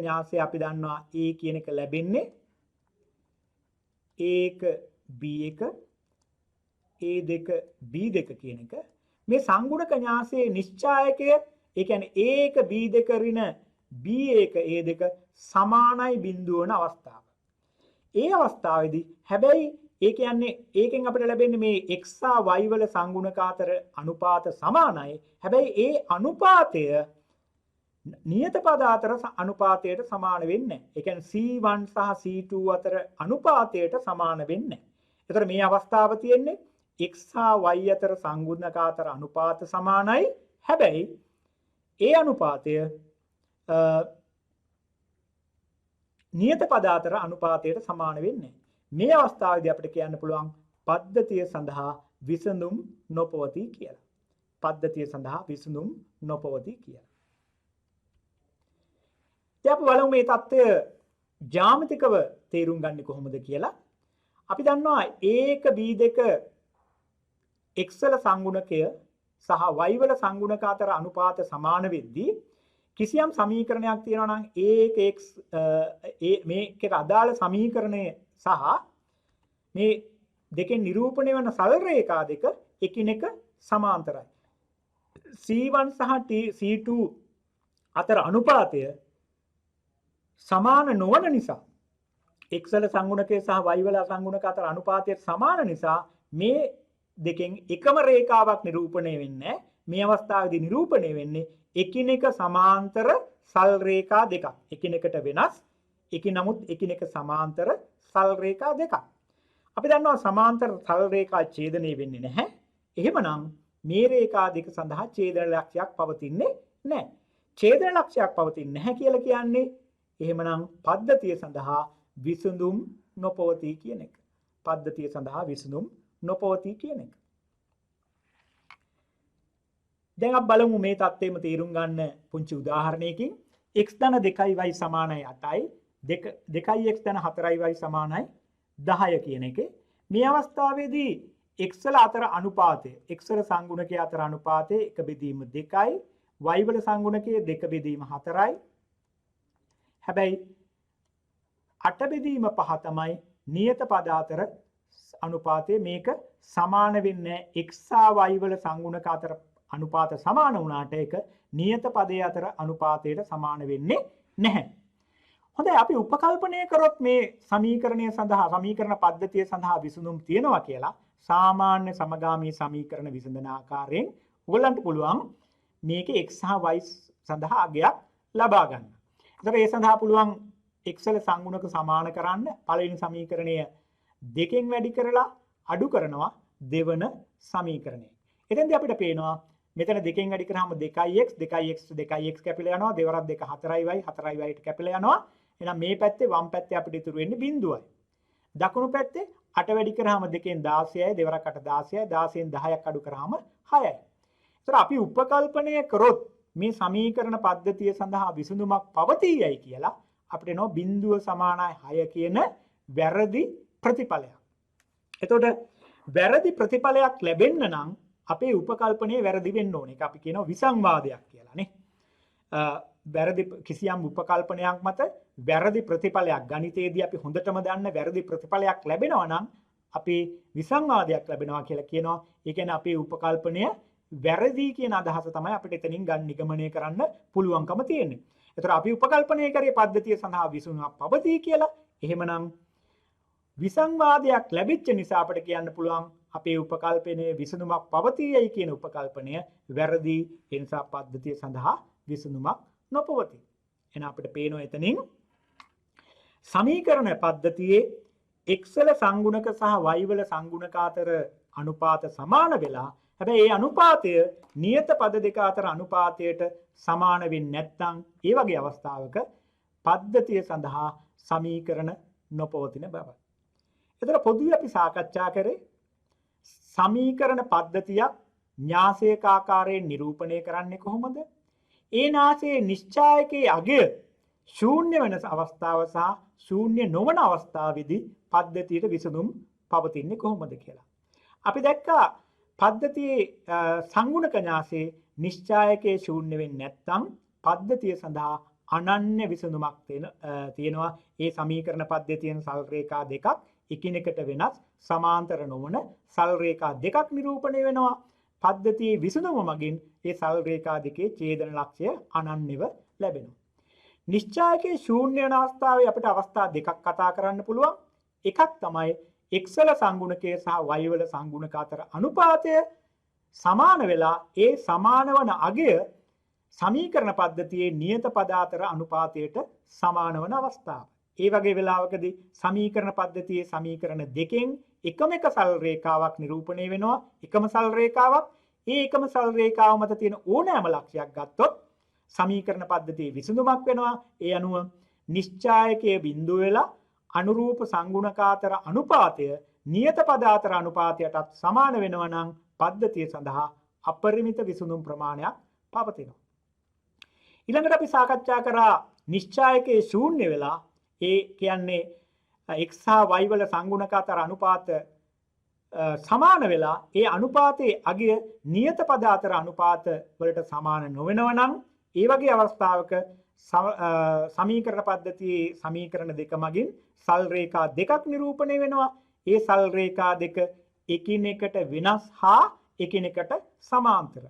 න්‍යාසයේ අපි දන්නවා A කියන එක ලැබෙන්නේ A1 B1 A2 B2 කියන එක. මේ සංගුණක න්‍යාසයේ නිශ්චායකය ඒ කියන්නේ A1 B2 ඍණ B1 A2 සමානයි බිඳුව වන අවස්ථාව. ඒ අවස්ථාවේදී හැබැයි ඒ කියන්නේ ඒකෙන් අපිට ලැබෙන්නේ මේ x සහ y වල සංගුණක අතර අනුපාත සමානයි. හැබැයි ඒ අනුපාතය නියත පද අතර අනුපාතයට සමාන වෙන්නේ නැහැ. ඒ කියන්නේ C1 සහ C2 අතර අනුපාතයට සමාන වෙන්නේ නැහැ. ඒතර මේ අවස්ථාව තියෙන්නේ x සහ y අතර සංගුණක අතර අනුපාත සමානයි. හැබැයි ඒ අනුපාතය නියත පද අතර අනුපාතයට සමාන වෙන්නේ නැහැ. මේ අවස්ථාවේදී අපිට කියන්න පුළුවන් පද්ධතිය සඳහා විසඳුම් නොපවතී කියලා. පද්ධතිය සඳහා විසඳුම් නොපවතී කියලා. දැන් අපි බලමු මේ தত্ত্বය ජ්‍යාමිතිකව තේරුම් ගන්න කොහොමද කියලා. අපි දන්නවා A1 B2 x වල සංගුණකය සහ y වල සංගුණක අතර අනුපාත සමාන වෙද්දී කිසියම් සමීකරණයක් තියෙනවා නම් A1x මේකට අදාළ සමීකරණය සහ මේ දෙකෙන් නිරූපණය වන සරල රේඛා දෙක එකිනෙක සමාන්තරයි. C1 සහ C2 අතර අනුපාතය සමාන නොවන නිසා x වල සංගුණකය සහ y වල සංගුණක අතර අනුපාතය සමාන නිසා මේ දෙකෙන් එකම රේඛාවක් නිරූපණය වෙන්නේ නැහැ. මේ අවස්ථාවේදී නිරූපණය වෙන්නේ එකිනෙක සමාන්තර සල් රේඛා දෙකක්. එකිනෙකට වෙනස් නමුත් එකිනෙක සමාන්තර සල් රේඛා දෙකක්. අපි දන්නවා සමාන්තර සල් රේඛා ඡේදනය වෙන්නේ නැහැ. එහෙමනම් මේ රේඛා දෙක සඳහා ඡේදන ලක්ෂයක් පවතින්නේ නැහැ. ඡේදන ලක්ෂයක් පවතින්නේ නැහැ කියලා කියන්නේ එහෙමනම් පද්ධතිය සඳහා විසඳුම් නොපවතී කියන එක. පද්ධතිය සඳහා විසඳුම් නොපවතී කියන එක. දැන් අපි බලමු මේ தත්ත්වෙම තේරුම් ගන්න පුංචි උදාහරණයකින් x ධන 2y සමානයි 8යි 2x ධන 4y සමානයි 10 කියන එකේ මේ අවස්ථාවේදී x වල අතර අනුපාතය x වල සංගුණකයේ අතර අනුපාතය 1 බෙදීම 2යි y වල සංගුණකයේ 2 බෙදීම 4යි. හැබැයි 8 බෙදීම 5 තමයි නියත පද අතර අනුපාතය. මේක සමාන වෙන්නේ x සහ y වල සංගුණක අතර අනුපාත සමාන වුණාට ඒක නියත පදයේ අතර අනුපාතයට සමාන වෙන්නේ නැහැ. හොඳයි අපි උපකල්පනය කරොත් මේ සමීකරණය සඳහා සමීකරණ පද්ධතිය සඳහා විසඳුම් තියෙනවා කියලා සාමාන්‍ය සමගාමී සමීකරණ විසඳන ආකාරයෙන් ඔයගලන්ට පුළුවන් මේකේ x සහ y සඳහා අගයක් ලබා ගන්න. ඒතර ඒ සඳහා පුළුවන් x වල සංගුණක සමාන කරන්න පළවෙනි සමීකරණය දෙකෙන් වැඩි කරලා අඩු කරනවා දෙවන සමීකරණය. එතෙන්දී අපිට පේනවා මෙතන දෙකෙන් වැඩි කරාම 2x 2x කැපිලා යනවා දෙවරක් 2 4y 4yට කැපිලා යනවා. එහෙනම් මේ පැත්තේ වම් පැත්තේ අපිට ඉතුරු වෙන්නේ බිඳුවයි. දකුණු පැත්තේ 8 වැඩි කරාම 2ෙන් 16යි දෙවරක් 8 16යි 16න් 10ක් අඩු කරාම 6යි. ඒතර අපි උපකල්පනය කරොත් මේ සමීකරණ පද්ධතිය සඳහා විසඳුමක් පවතීයයි කියලා අපිට එනවා බිඳුව සමානයි 6 කියන වැරදි ප්‍රතිඵලයක්. එතකොට වැරදි ප්‍රතිඵලයක් ලැබෙන්න නම් අපේ උපකල්පනයේ වැරදි වෙන්න ඕනේ. ඒක අපි කියනවා විසංවාදයක් කියලා නේ. වැරදි කිසියම් උපකල්පනයක් මත වැරදි ප්‍රතිඵලයක් ගණිතයේදී අපි හොඳටම දන්න වැරදි ප්‍රතිඵලයක් ලැබෙනවා නම් අපි විසංවාදයක් ලැබෙනවා කියලා කියනවා. ඒ කියන්නේ අපේ උපකල්පනය වැරදි කියන අදහස තමයි අපිට එතනින් ගන්න නිගමනය කරන්න පුළුවන්කම තියෙන්නේ. ඒතර අපි උපකල්පනය කරේ පද්ධතිය සඳහා විසඳුමක් පවතී කියලා. එහෙමනම් විසංවාදයක් ලැබිච්ච නිසා අපිට කියන්න පුළුවන් අපේ උපකල්පනයේ විසඳුමක් පවතීයයි කියන උපකල්පනය වැරදි. ඒ නිසා පද්ධතිය සඳහා විසඳුමක් නොපවතී. එහෙනම් අපිට පේනවා එතනින් සමීකරණ පද්ධතියේ x වල සංගුණක සහ y වල සංගුණක අතර අනුපාත සමාන වෙලා හැබැයි ඒ අනුපාතය නියත පද දෙක අතර අනුපාතයට සමාන වෙන්නේ නැත්නම් ඒ වගේ අවස්ථාවක පද්ධතිය සඳහා සමීකරණ නොපවතින බව. ඒතර පොදුවේ අපි සාකච්ඡා කරේ සමීකරණ පද්ධතියක් න්‍යාසයක ආකාරයෙන් නිරූපණය කරන්නේ කොහොමද? ඒ න්‍යාසයේ නිශ්චායකයේ අගය ශූන්‍ය වෙන අවස්ථාව සහ ශූන්‍ය නොවන අවස්ථාවේදී පද්ධතියට විසඳුම් පවතින්නේ කොහොමද කියලා. අපි දැක්කා පද්ධතියේ සංගුණක න්‍යාසයේ නිශ්චායකයේ ශූන්‍ය වෙන්නේ නැත්නම් පද්ධතිය සඳහා අනන්‍ය විසඳුමක් තියෙනවා. ඒ සමීකරණ පද්ධතියෙන් සල් රේඛා දෙකක් එකිනෙකට වෙනස් සමාන්තර නොවන සල් රේඛා දෙකක් නිරූපණය වෙනවා. පද්ධතියේ විසඳුම මගින් ඒ සල් රේඛා දෙකේ ඡේදන ලක්ෂ්‍ය අනන්‍යව ලැබෙනවා. නිශ්චායකයේ ශූන්‍ය වෙන අවස්ථාවේ අපිට අවස්ථා දෙකක් කතා කරන්න පුළුවන්. එකක් තමයි එක්සල සංගුණකයේ සහ වයවල සංගුණක අතර අනුපාතය සමාන වෙලා ඒ සමාන වන අගය සමීකරණ පද්ධතියේ නියත පද අතර අනුපාතයට සමාන වන අවස්ථාව. ඒ වගේ වෙලාවකදී සමීකරණ පද්ධතියේ සමීකරණ දෙකෙන් එකම එක සල් රේඛාවක් නිරූපණය වෙනවා. එකම සල් රේඛාවක්. ඒ එකම සල් රේඛාව මත තියෙන ඕනෑම ලක්ෂයක් ගත්තොත් සමීකරණ පද්ධතියේ විසඳුමක් වෙනවා. ඒ අනුව නිශ්චායකයේ බිඳුව වෙලා අනුරූප සංගුණක අතර අනුපාතය නියත පද අතර අනුපාතයටත් සමාන වෙනවා නම් පද්ධතිය සඳහා අපරිමිත විසඳුම් ප්‍රමාණයක් පවතිනවා. ඊළඟට අපි සාකච්ඡා කරා නිශ්චායකයේ ශූන්‍ය වෙලා ඒ කියන්නේ x සහ y වල සංගුණක අතර අනුපාත සමාන වෙලා ඒ අනුපාතයේ අගය නියත පද අතර අනුපාත වලට සමාන නොවෙනවා නම් ඒ වගේ අවස්ථාවක සමීකරණ පද්ධතියේ සමීකරණ දෙක මගින් සල් රේඛා දෙකක් නිරූපණය වෙනවා. ඒ සල් රේඛා දෙක එකිනෙකට වෙනස් හා එකිනෙකට සමාන්තර.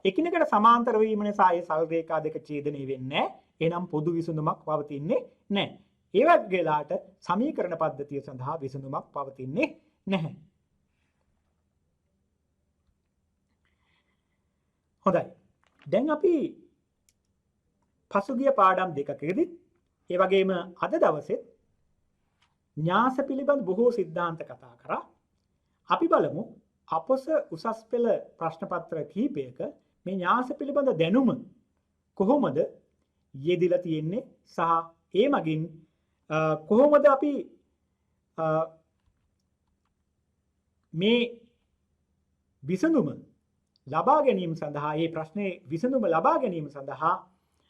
එකිනෙකට සමාන්තර වීම නිසා ඒ සල් රේඛා දෙක ඡේදනය වෙන්නේ නැහැ. එහෙනම් පොදු විසඳුමක් පවතින්නේ නැහැ. ඒ වගේලාට සමීකරණ පද්ධතිය සඳහා විසඳුමක් පවතින්නේ නැහැ. හොඳයි. දැන් අපි පසුගිය පාඩම් දෙකකදී ඒ වගේම අද දවසේ න්‍යාස පිළිබඳ බොහෝ સિદ્ધාන්ත කතා කරා. අපි බලමු අපොස උසස් පෙළ ප්‍රශ්න පත්‍ර කිහිපයක මේ න්‍යාස පිළිබඳ දැනුම කොහොමද යෙදිලා තියෙන්නේ සහ ඒ මගින් කොහොමද අපි මේ විසඳුම ලබා ගැනීම සඳහා මේ ප්‍රශ්නේ විසඳුම ලබා ගැනීම සඳහා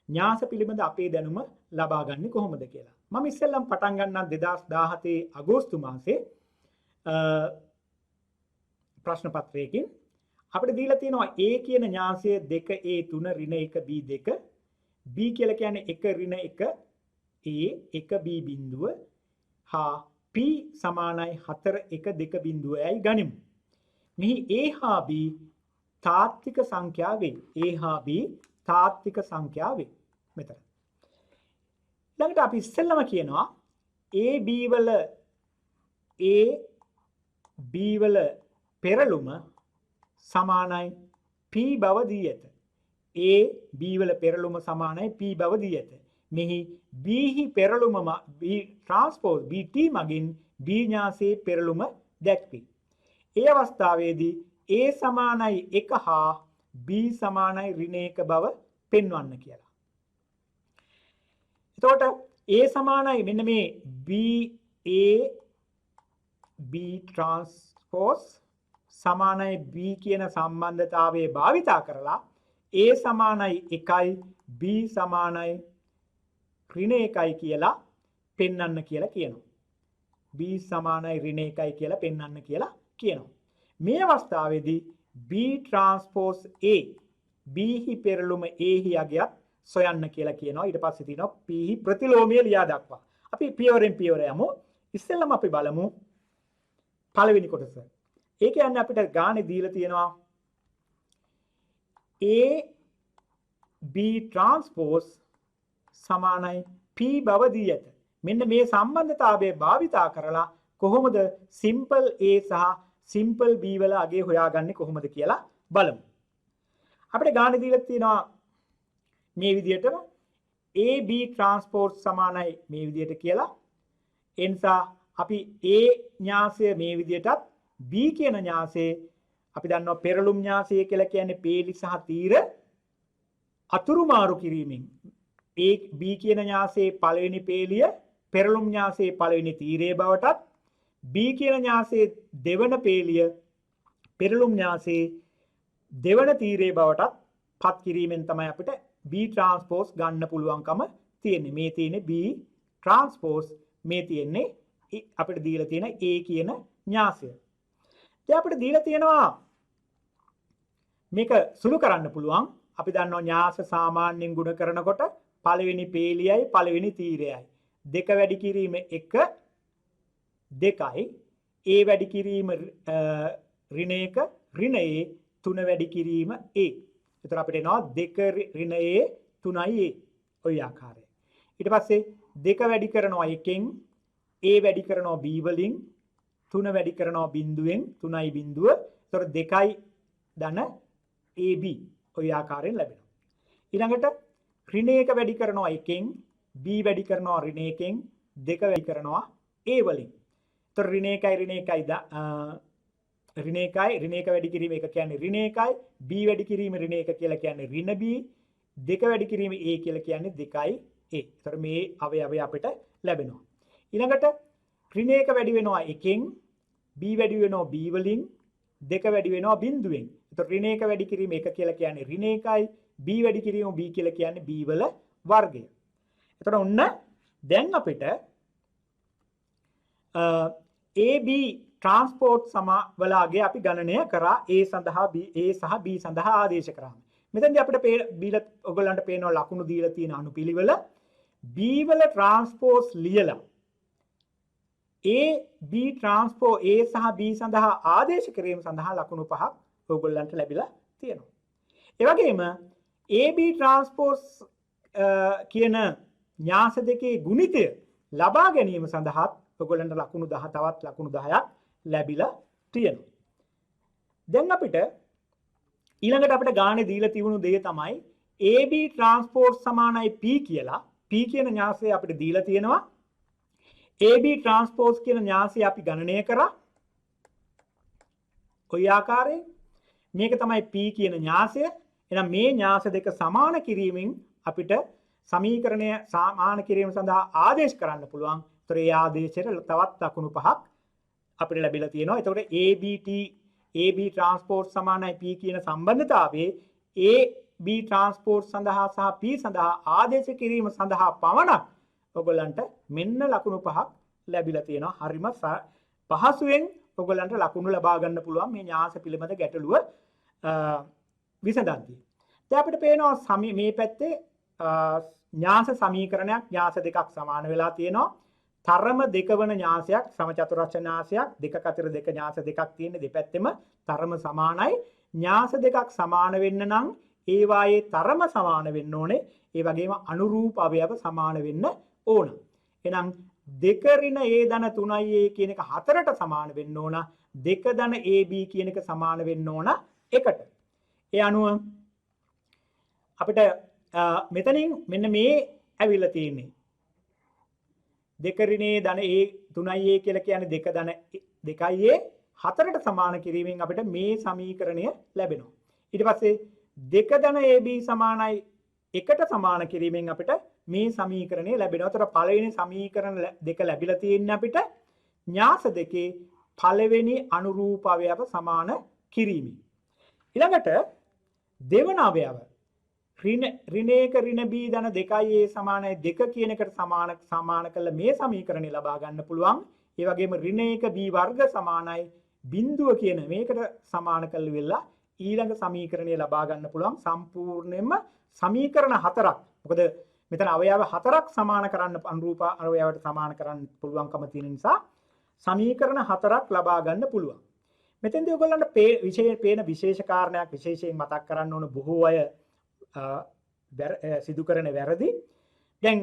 න්‍යාස පිළිබඳ අපේ දැනුම ලබා ගන්නේ කොහොමද කියලා. මම ඉස්සෙල්ලම පටන් ගන්නම් 2017 අගෝස්තු මාසේ ප්‍රශ්න පත්‍රයකින් අපිට දීලා තියෙනවා A කියන න්‍යාසය 2A3 ඍණ 1B2 B කියලා කියන්නේ 1 ඍණ 1 A 1B බිඳුව හා P සමානයි 4 1 2 බිඳුවයි ගනිමු. මෙහි A හා B තාත්වික සංඛ්‍යා වේ. A හා B තාත්වික සංඛ්‍යා වේ. මෙතන. ළඟට අපි ඉස්සෙල්ලම කියනවා A B වල පෙරළුම සමානයි P බව දී ඇත. A B වල පෙරළුම සමානයි P බව දී ඇත. මෙහි B හි පෙරළුම B ટ્રાන්ස්පෝස් BT මගින් B න්‍යාසයේ පෙරළුම දැක්වේ. ඒ අවස්ථාවේදී A සමානයි 1 හා B සමානයි ඍණ 1 බව පෙන්වන්න කියලා. එතකොට A සමානයි මෙන්න මේ B ટ્રાන්ස්පෝස් සමානයි B කියන සම්බන්ධතාවයේ භාවිතා කරලා A සමානයි 1යි B සමානයි ඍණ 1යි කියලා පෙන්වන්න කියලා කියනවා. B සමානයි ඍණ 1යි කියලා පෙන්වන්න කියලා කියනවා. මේ අවස්ථාවේදී B ટ્રાන්ස්පෝස් A B හි පෙරළුම A හි අගයත් සොයන්න කියලා කියනවා. ඊට පස්සේ තියෙනවා P හි ප්‍රතිලෝමය ලියා දක්වා. අපි පියවරෙන් පියවර යමු. ඉස්සෙල්ලම අපි බලමු පළවෙනි කොටස. ඒ කියන්නේ අපිට ගානේ දීලා තියෙනවා A B ટ્રાන්ස්පෝස් සමානයි P බව දී ඇත. මෙන්න මේ සම්බන්ධතාවය භාවිතා කරලා කොහොමද සිම්පල් A සහ සිම්පල් B වල අගය හොයාගන්නේ කොහොමද කියලා බලමු. අපිට ගානේ දීලා තියෙනවා මේ විදිහටම A B ટ્રાන්ස්පෝස් සමානයි මේ විදිහට කියලා. ඒ නිසා අපි A න්‍යාසය මේ විදිහටත් B කියන න්‍යාසයේ අපි දන්නවා පෙරළුම් න්‍යාසය කියලා කියන්නේ පේලි සහ තීර අතුරුමාරු කිරීමෙන් A B කියන න්‍යාසයේ පළවෙනි පේලිය පෙරළුම් න්‍යාසයේ පළවෙනි තීරයේ බවටත් B කියන න්‍යාසයේ දෙවන පේලිය පෙරළුම් න්‍යාසයේ දෙවන තීරයේ බවටත් පත් කිරීමෙන් තමයි අපිට B ટ્રાන්ස්පෝස් ගන්න පුළුවන්කම තියෙන්නේ. මේ තියෙන්නේ B ટ્રાන්ස්පෝස්, මේ තියෙන්නේ අපිට දීලා තියෙන A කියන න්‍යාසය. දැන් අපිට දීලා තියෙනවා මේක සුළු කරන්න පුළුවන්. අපි දන්නවා න්‍යාස සාමාන්‍යයෙන් ගුණ කරනකොට පළවෙනි පේලියයි පළවෙනි තීරයයි. දෙක වැඩි කිරීම 1 2යි. ඒ වැඩි කිරීම ඍණ 1 ඍණ a 3 වැඩි කිරීම a. එතකොට අපිට එනවා 2 ඍණ a 3යි a. ඔය ආකාරයෙන්. ඊට පස්සේ 2 වැඩි කරනවා 1න් a වැඩි කරනවා b වලින් 3 වැඩි කරනවා බිඳුවෙන් 3යි බිඳුව. එතකොට 2යි ධන ab ඔය ආකාරයෙන් ලැබෙනවා. ඊළඟට ඍණ 1 වැඩි කරනවා 1න් b වැඩි කරනවා ඍණ 1න් 2 වැඩි කරනවා a වලින්. එතකොට ඍණ 1යි ඍණ 1යි ඍණ 1යි ඍණ 1 වැඩි කිරීම 1 කියන්නේ ඍණ 1යි b වැඩි කිරීම ඍණ 1 කියලා කියන්නේ ඍණ b 2 වැඩි කිරීම a කියලා කියන්නේ 2යි a. එතකොට මේ අවයවය අපිට ලැබෙනවා. ඊළඟට ඍණ 1 වැඩි වෙනවා 1න් b වැඩි වෙනවා b වලින් 2 වැඩි වෙනවා බිඳුවෙන්. එතකොට ඍණ 1 වැඩි කිරීම 1 කියලා කියන්නේ ඍණ 1යි b වැඩි කිරීම b කියලා කියන්නේ b වල වර්ගය. එතකොට ඔන්න දැන් අපිට AB ට්‍රාන්ස්පෝර්ට් සමවලාගේ අපි ගණනය කරා A සඳහා B A සහ B සඳහා ආදේශ කරාම. මෙතනදී අපිට බීලා ඔයගොල්ලන්ට පේනවා ලකුණු දීලා තියෙන අනුපිළිවෙල B වල ට්‍රාන්ස්පෝස් ලියලා A B ට්‍රාන්ස්පෝ A සහ B සඳහා ආදේශ කිරීම සඳහා ලකුණු 5ක් ඔයගොල්ලන්ට ලැබිලා තියෙනවා. ඒ වගේම AB ට්‍රාන්ස්පෝස් කියන න්‍යාස දෙකේ ගුණිතය ලබා ගැනීම සඳහා ඔයගොල්ලන්ට ලකුණු 10 තවත් ලකුණු 10ක් ලැබිලා තියෙනවා. දැන් අපිට ඊළඟට අපිට ගානේ දීලා තිබුණු දේ තමයි AB ට්‍රාන්ස්පෝර්ට් සමානයි P කියලා. P කියන න්‍යාසය අපිට දීලා තියෙනවා. AB ට්‍රාන්ස්පෝර්ට් කියන න්‍යාසය අපි ගණනය කරා. ඔය ආකාරයෙන් මේක තමයි P කියන න්‍යාසය. එහෙනම් මේ න්‍යාස දෙක සමාන කිරීමෙන් අපිට සමීකරණය සමාන කිරීම සඳහා ආදේශ කරන්න පුළුවන්. ඒතර ඒ ආදේශයට තවත් ලකුණු 5ක් අපිට ලැබිලා තියෙනවා. එතකොට AB ට්‍රාන්ස්පෝර්ට් සමානයි P කියන සම්බන්ධතාවයේ AB ට්‍රාන්ස්පෝර්ට් සඳහා සහ P සඳහා ආදේශ කිරීම සඳහා පමණක් ඔයගොල්ලන්ට මෙන්න ලකුණු 5ක් ලැබිලා තියෙනවා. හරිම පහසුවෙන් ඔයගොල්ලන්ට ලකුණු ලබා ගන්න පුළුවන් මේ න්‍යාස පිළිබඳ ගැටලුව විසඳද්දී. දැන් අපිට පේනවා මේ පැත්තේ න්‍යාස සමීකරණයක් න්‍යාස දෙකක් සමාන වෙලා තියෙනවා. තරම දෙක වන න්‍යාසයක් සමචතුරස්‍ර න්‍යාසයක් දෙකක අතර දෙක න්‍යාස දෙකක් තියෙන දෙපැත්තෙම තරම සමානයි. න්‍යාස දෙකක් සමාන වෙන්න නම් ඒ වායේ තරම සමාන වෙන්න ඕනේ. ඒ වගේම අනුරූප අවයව සමාන වෙන්න ඕන. එහෙනම් 2 ඍණ a ධන 3a කියන එක 4ට සමාන වෙන්න ඕන. 2 ධන ab කියන එක සමාන වෙන්න ඕන 1ට. ඒ අනුව අපිට මෙතනින් මෙන්න මේ ඇවිල්ලා තියෙන්නේ 2 ඍණ a ධන a 3a කියලා කියන්නේ 2 ධන 2a 4ට සමාන කිරීමෙන් අපිට මේ සමීකරණය ලැබෙනවා. ඊට පස්සේ 2 ධන ab සමානයි 1ට සමාන කිරීමෙන් අපිට මේ සමීකරණය ලැබෙනවා. ඒතර පළවෙනි සමීකරණ දෙක ලැබිලා තියෙන්නේ අපිට න්‍යාස දෙකේ පළවෙනි අනුරූප අවයව සමාන කිරීමෙන්. ඊළඟට දෙවන අවයව ඍණ 1 ඍණ b ධන 2a සමානයි 2 කියන එකට සමාන කළ මේ සමීකරණය ලබා ගන්න පුළුවන්. ඒ වගේම ඍණ 1 b වර්ග සමානයි බිඳුව කියන මේකට සමාන කළ වෙලා ඊළඟ සමීකරණය ලබා ගන්න පුළුවන්. සම්පූර්ණයෙන්ම සමීකරණ 4ක්. මොකද මෙතන අවයව 4ක් සමාන කරන්න අනුරූප අවයවයට සමාන කරන්න පුළුවන්කම තියෙන නිසා සමීකරණ 4ක් ලබා ගන්න පුළුවන්. මෙතෙන්දී ඔයගොල්ලන්ට පේන විශේෂ කාරණයක් විශේෂයෙන් මතක් කරන්න ඕන බොහෝ අය සිදු කරන වැරදි. දැන්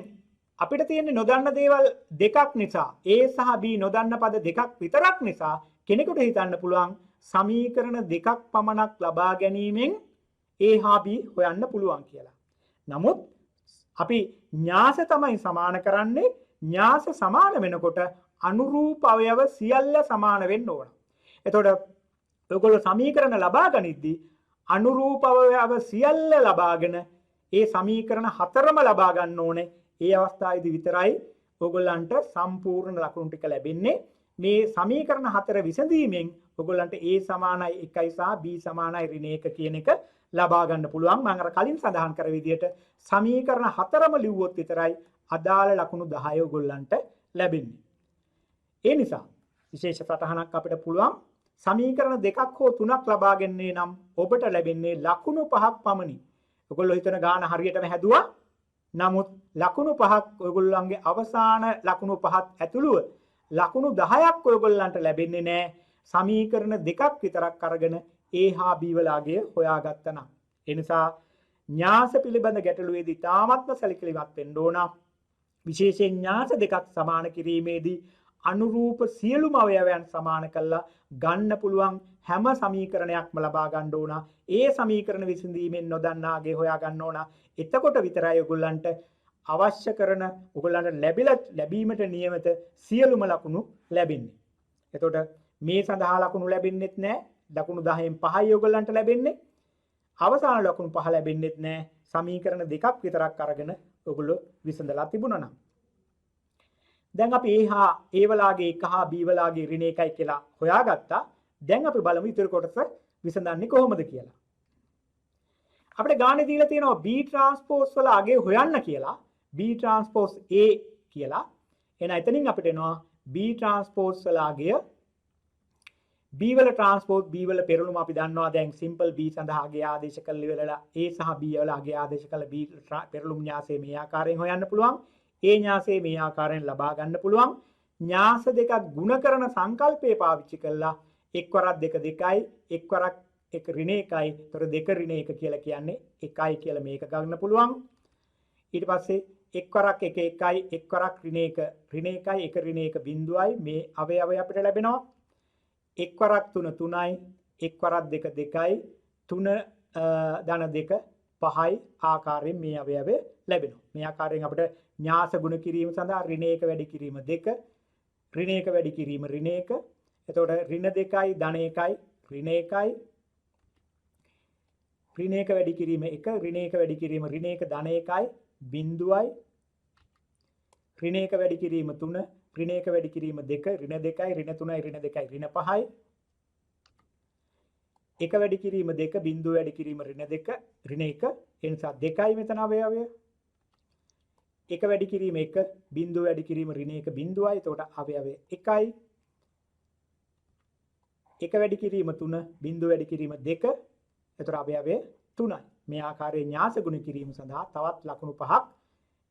අපිට තියෙන්නේ නොදන්න දේවල් දෙකක් නිසා A සහ B නොදන්න පද දෙකක් විතරක් නිසා කෙනෙකුට හිතන්න පුළුවන් සමීකරණ දෙකක් පමණක් ලබා ගැනීමෙන් A හා B හොයන්න පුළුවන් කියලා. නමුත් අපි න්‍යාස තමයි සමාන කරන්නේ. න්‍යාස සමාන වෙනකොට අනුරූප අවයව සියල්ල සමාන වෙන්න ඕන. එතකොට ඔයගොල්ලෝ සමීකරණ ලබා ගනිද්දී අනුරූප අවයව සියල්ල ලබාගෙන ඒ සමීකරණ 4ම ලබා ගන්න ඕනේ. ඒ අවස්ථාවේදී විතරයි ඔයගොල්ලන්ට සම්පූර්ණ ලකුණු ටික ලැබෙන්නේ. මේ සමීකරණ 4 විසඳීමෙන් ඔයගොල්ලන්ට A සමානයි 1යි සහ B සමානයි ඍණ 1 කියන එක ලබා ගන්න පුළුවන්. මම අර කලින් සඳහන් කර විදිහට සමීකරණ 4ම ලිව්වොත් විතරයි අදාළ ලකුණු 10 ඔයගොල්ලන්ට ලැබෙන්නේ. ඒ නිසා විශේෂ සටහනක් අපිට පුළුවන් සමීකරණ දෙකක් හෝ තුනක් ලබා ගන්නේ නම් ඔබට ලැබෙන්නේ ලකුණු 5ක් පමණි. ඔයගොල්ලෝ හිතන ගාන හරියටම හැදුවා. නමුත් ලකුණු 5ක් ඔයගොල්ලන්ගේ අවසාන ලකුණු 5ත් ඇතුළුව ලකුණු 10ක් ඔයගොල්ලන්ට ලැබෙන්නේ නැහැ. සමීකරණ දෙකක් විතරක් අරගෙන A හා B වලාගේ හොයාගත්තා නම්. ඒ නිසා න්‍යාස පිළිබඳ ගැටලුවේදී තාමත්ම සැලකිලිමත් වෙන්න ඕන. විශේෂයෙන් න්‍යාස දෙකක් සමාන කිරීමේදී අනුරූප සියලුම අවයවයන් සමාන කළා ගන්න පුළුවන් හැම සමීකරණයක්ම ලබා ගන්න ඕන. ඒ සමීකරණ විසඳීමෙන් නොදන්නාගේ හොයා ගන්න ඕන. එතකොට විතරයි ඔයගොල්ලන්ට අවශ්‍ය කරන ඔයගොල්ලන්ට ලැබීමට නියමිත සියලුම ලකුණු ලැබෙන්නේ. එතකොට මේ සඳහා ලකුණු ලැබෙන්නේත් නැහැ. ලකුණු 10න් 5යි ඔයගොල්ලන්ට ලැබෙන්නේ. අවසාන ලකුණු 5 ලැබෙන්නේත් නැහැ. සමීකරණ දෙකක් විතරක් අරගෙන ඔයගොල්ලෝ විසඳලා තිබුණා නම්. දැන් අපි A වලාගේ 1 හා B වලාගේ ඍණ 1යි කියලා හොයාගත්තා. දැන් අපි බලමු ඊටර කොටස විසඳන්නේ කොහොමද කියලා. අපිට ගානේ දීලා තියෙනවා B ට්‍රාන්ස්පෝස් වල අගේ හොයන්න කියලා. B ට්‍රාන්ස්පෝස් A කියලා. එහෙනම් එතනින් අපිට එනවා B ට්‍රාන්ස්පෝස් වල අගය B වල ට්‍රාන්ස්පෝස් B වල පෙරළුම අපි දන්නවා දැන් සිම්පල් B සඳහා අගය ආදේශ කළ ඉවරලා A සහ B වල අගය ආදේශ කළ B පෙරළුම් න්‍යාසය මේ ආකාරයෙන් හොයන්න පුළුවන්. ඒ ඥාසය මේ ආකාරයෙන් ලබා ගන්න පුළුවන්. ඥාස දෙකක් ගුණ කරන සංකල්පය පාවිච්චි කළා එක් වරක් 2 2යි එක් වරක් 1 ඍණ 1යි. ඒතර 2 ඍණ 1 කියලා කියන්නේ 1යි කියලා මේක ගන්න පුළුවන්. ඊට පස්සේ එක් වරක් 1 1යි එක් වරක් ඍණ 1 ඍණ 1යි 1 ඍණ 1 බිඳුවයි මේ අවයවය අපිට ලැබෙනවා. එක් වරක් 3 3යි එක් වරක් 2 2යි 3 ධන 2 5යි ආකාරයෙන් මේ අවයවය ලැබෙනවා. මේ ආකාරයෙන් අපිට න්‍යාස ගුණ කිරීම සඳහා ඍණ 1 වැඩි කිරීම 2 ඍණ 1 වැඩි කිරීම ඍණ 1 එතකොට ඍණ 2යි ධන 1යි ඍණ 1යි ඍණ 1 වැඩි කිරීම 1 ඍණ 1 වැඩි කිරීම ඍණ 1 ධන 1යි බිඳුවයි ඍණ 1 වැඩි කිරීම 3 ඍණ 1 වැඩි කිරීම 2 ඍණ 2යි ඍණ 3යි ඍණ 2යි ඍණ 5යි 1 වැඩි කිරීම 2 බිඳුව වැඩි කිරීම ඍණ 2 ඍණ 1 ඒ නිසා 2යි මෙතන අවයවය 1 වැඩි කිරීම 1 බිඳුව වැඩි කිරීම ඍණ 1 බිඳුවයි. එතකොට අවයවය 1යි. 1 වැඩි කිරීම 3 බිඳුව වැඩි කිරීම 2. එතකොට අවයවය 3යි. මේ ආකාරයෙන් න්‍යාස ගුණ කිරීම සඳහා තවත් ලකුණු 5ක්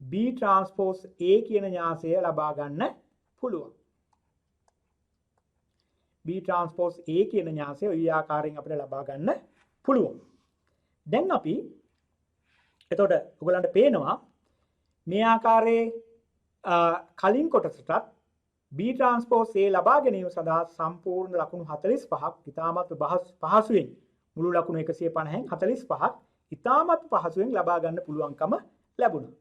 B ට්‍රාන්ස්පෝස් A කියන න්‍යාසය ලබා ගන්න පුළුවන්. B ට්‍රාන්ස්පෝස් A කියන න්‍යාසය ওই ආකාරයෙන් අපිට ලබා ගන්න පුළුවන්. දැන් අපි එතකොට ඔයගලන්ට පේනවා මේ ආකාරයේ කලින් කොටසටත් B ට්‍රාන්ස්පෝස් A ලබා ගැනීම සඳහා සම්පූර්ණ ලකුණු 45ක් ඉතාමත් පහසුවෙන් මුළු ලකුණු 150න් 45ක් ඉතාමත් පහසුවෙන් ලබා ගන්න පුළුවන්කම ලැබුණා.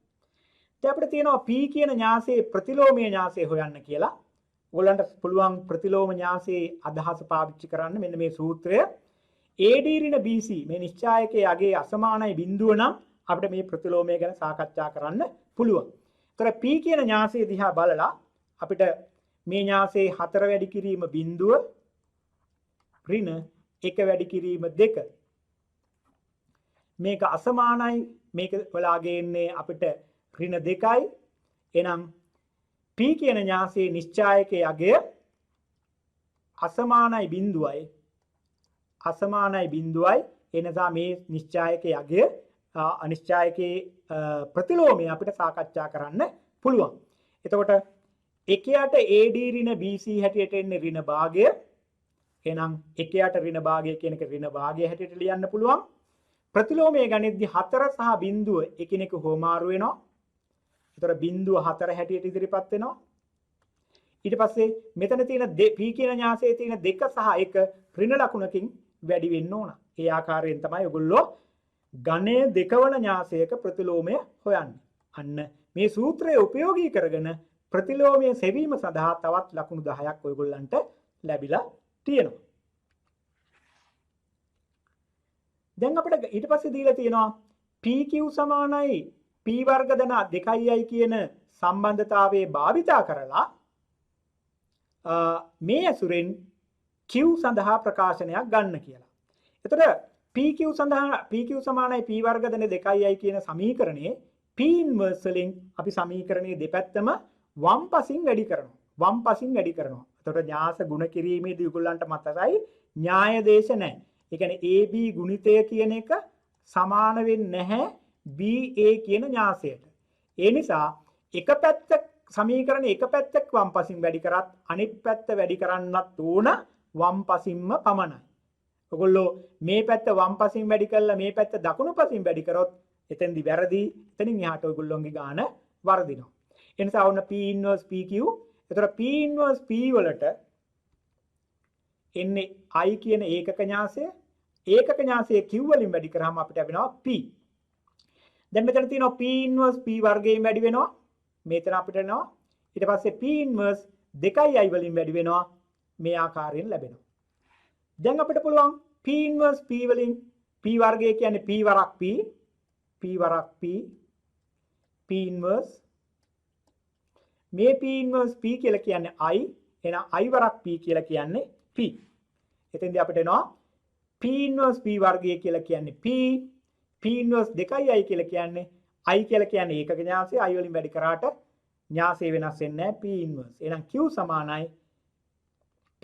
දැන් අපිට තියෙනවා P කියන න්‍යාසයේ ප්‍රතිලෝමීය න්‍යාසය හොයන්න කියලා. ඔයගලන්ට පුළුවන් ප්‍රතිලෝම න්‍යාසයේ අදහස පාවිච්චි කරන්න මෙන්න මේ සූත්‍රය. AD ඍණ BC මේ නිශ්චායකයේ අගේ අසමානයි බිඳුව නම් අපිට මේ ප්‍රතිලෝමය ගැන සාකච්ඡා කරන්න පුළුවන්. ඒතර P කියන න්‍යාසය දිහා බලලා අපිට මේ න්‍යාසයේ 4 වැඩි කිරීම බිඳුව ඍණ 1 වැඩි කිරීම 2 මේක අසමානයි මේක වලාගේ ඉන්නේ අපිට ඍණ 2යි. එහෙනම් P කියන න්‍යාසයේ නිශ්චායකයේ අගය අසමානයි බිඳුවයි එනිසා මේ නිශ්චායකයේ අගය අනිශ්චායකයේ ප්‍රතිලෝමය අපිට සාකච්ඡා කරන්න පුළුවන්. එතකොට එකයට AD ඍණ BC හැටියට එන්නේ ඍණ භාගය. එහෙනම් එකයට ඍණ භාගය කියන එක ඍණ භාගය හැටියට ලියන්න පුළුවන්. ප්‍රතිලෝමය ගණිතදී 4 සහ බිඳුව එකිනෙක හෝමාරු වෙනවා. ඒතර බිඳුව 4 හැටියට ඉදිරිපත් වෙනවා. ඊට පස්සේ මෙතන තියෙන P කියන න්‍යාසයේ තියෙන 2 සහ 1 ඍණ ලකුණකින් වැඩි වෙන්න ඕන. ඒ ආකාරයෙන් තමයි ඔයගොල්ලෝ ගණය දෙකවන න්‍යාසයක ප්‍රතිලෝමය හොයන්නේ. අන්න මේ සූත්‍රය උපයෝගී කරගෙන ප්‍රතිලෝමය සෙවීම සඳහා තවත් ලකුණු 10ක් ඔයගොල්ලන්ට ලැබිලා තියෙනවා. දැන් අපිට ඊට පස්සේ දීලා තියෙනවා PQ සමානයි P වර්ග ධන 2යි කියන සම්බන්ධතාවයේ භාවිතා කරලා මේ ඇසුරෙන් Q සඳහා ප්‍රකාශනයක් ගන්න කියලා. එතකොට PQ සමානයි P වර්ග ධන 2යි කියන සමීකරණයේ P ඉන්වර්ස් වලින් අපි සමීකරණයේ දෙපැත්තම වම් පසින් වැඩි කරනවා. එතකොට න්‍යාස ගුණ කිරීමේදී ඒගොල්ලන්ට මතකයි න්‍යාය දේශ නැහැ. ඒ කියන්නේ AB ගුණිතය කියන එක සමාන වෙන්නේ නැහැ BA කියන න්‍යාසයට. ඒ නිසා එක පැත්ත සමීකරණ එක පැත්තක් වම් පසින් වැඩි කරත් අනිත් පැත්ත වැඩි කරන්නත් ඕන වම් පසින්ම පමණයි. ඔයගොල්ලෝ මේ පැත්ත වම් පසින් වැඩි කළා මේ පැත්ත දකුණු පසින් වැඩි කරොත් එතෙන්දි වැරදි. එතනින් එහාට ඔයගොල්ලෝගේ ගාන වර්ධිනවා. ඒ නිසා ඔන්න P inverse PQ. එතකොට P inverse P වලට එන්නේ I කියන ඒකක න්‍යාසය. ඒකක න්‍යාසය Q වලින් වැඩි කරාම අපිට ලැබෙනවා P. දැන් මෙතන තියෙනවා P inverse P වර්ගයෙන් වැඩි වෙනවා. මෙතන අපිට එනවා. ඊට පස්සේ P inverse 2i වලින් වැඩි වෙනවා. මේ ආකාරයෙන් ලැබෙනවා. දැන් අපිට පුළුවන් P inverse P වලින් P වර්ගය කියන්නේ P වරක් P, P වරක් P, P inverse මේ P inverse P කියලා කියන්නේ I, එහෙනම් I වරක් P කියලා කියන්නේ P. එතෙන්දී අපිට එනවා P inverse P වර්ගය කියලා කියන්නේ P, P inverse 2i කියලා කියන්නේ I කියලා කියන්නේ ඒකක න්‍යාසය. I වලින් වැඩි කරාට න්‍යාසය වෙනස් වෙන්නේ නැහැ P inverse. එහෙනම් Q සමානයි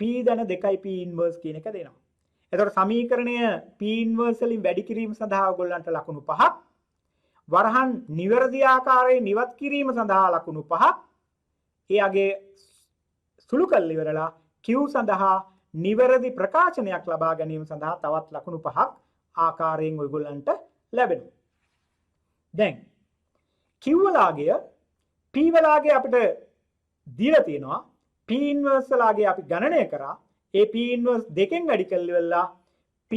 P ධන 2i P inverse කියන එක දෙනවා. එතකොට සමීකරණය P inverse වලින් වැඩි කිරීම සඳහා ඔයගොල්ලන්ට ලකුණු 5ක්, වරහන් නිවැරදි ආකාරයෙන් ඉවත් කිරීම සඳහා ලකුණු 5ක්, එයාගේ සුළු කළ ඉවරලා Q සඳහා නිවැරදි ප්‍රකාශනයක් ලබා ගැනීම සඳහා තවත් ලකුණු 5ක් ආකාරයෙන් ඔයගොල්ලන්ට ලැබෙනවා. දැන් Q වලාගය P වලාගය අපිට දීලා තියෙනවා. P inverse වලාගේ අපි ගණනය කරා. ඒ P inverse දෙකෙන් වැඩි කළා P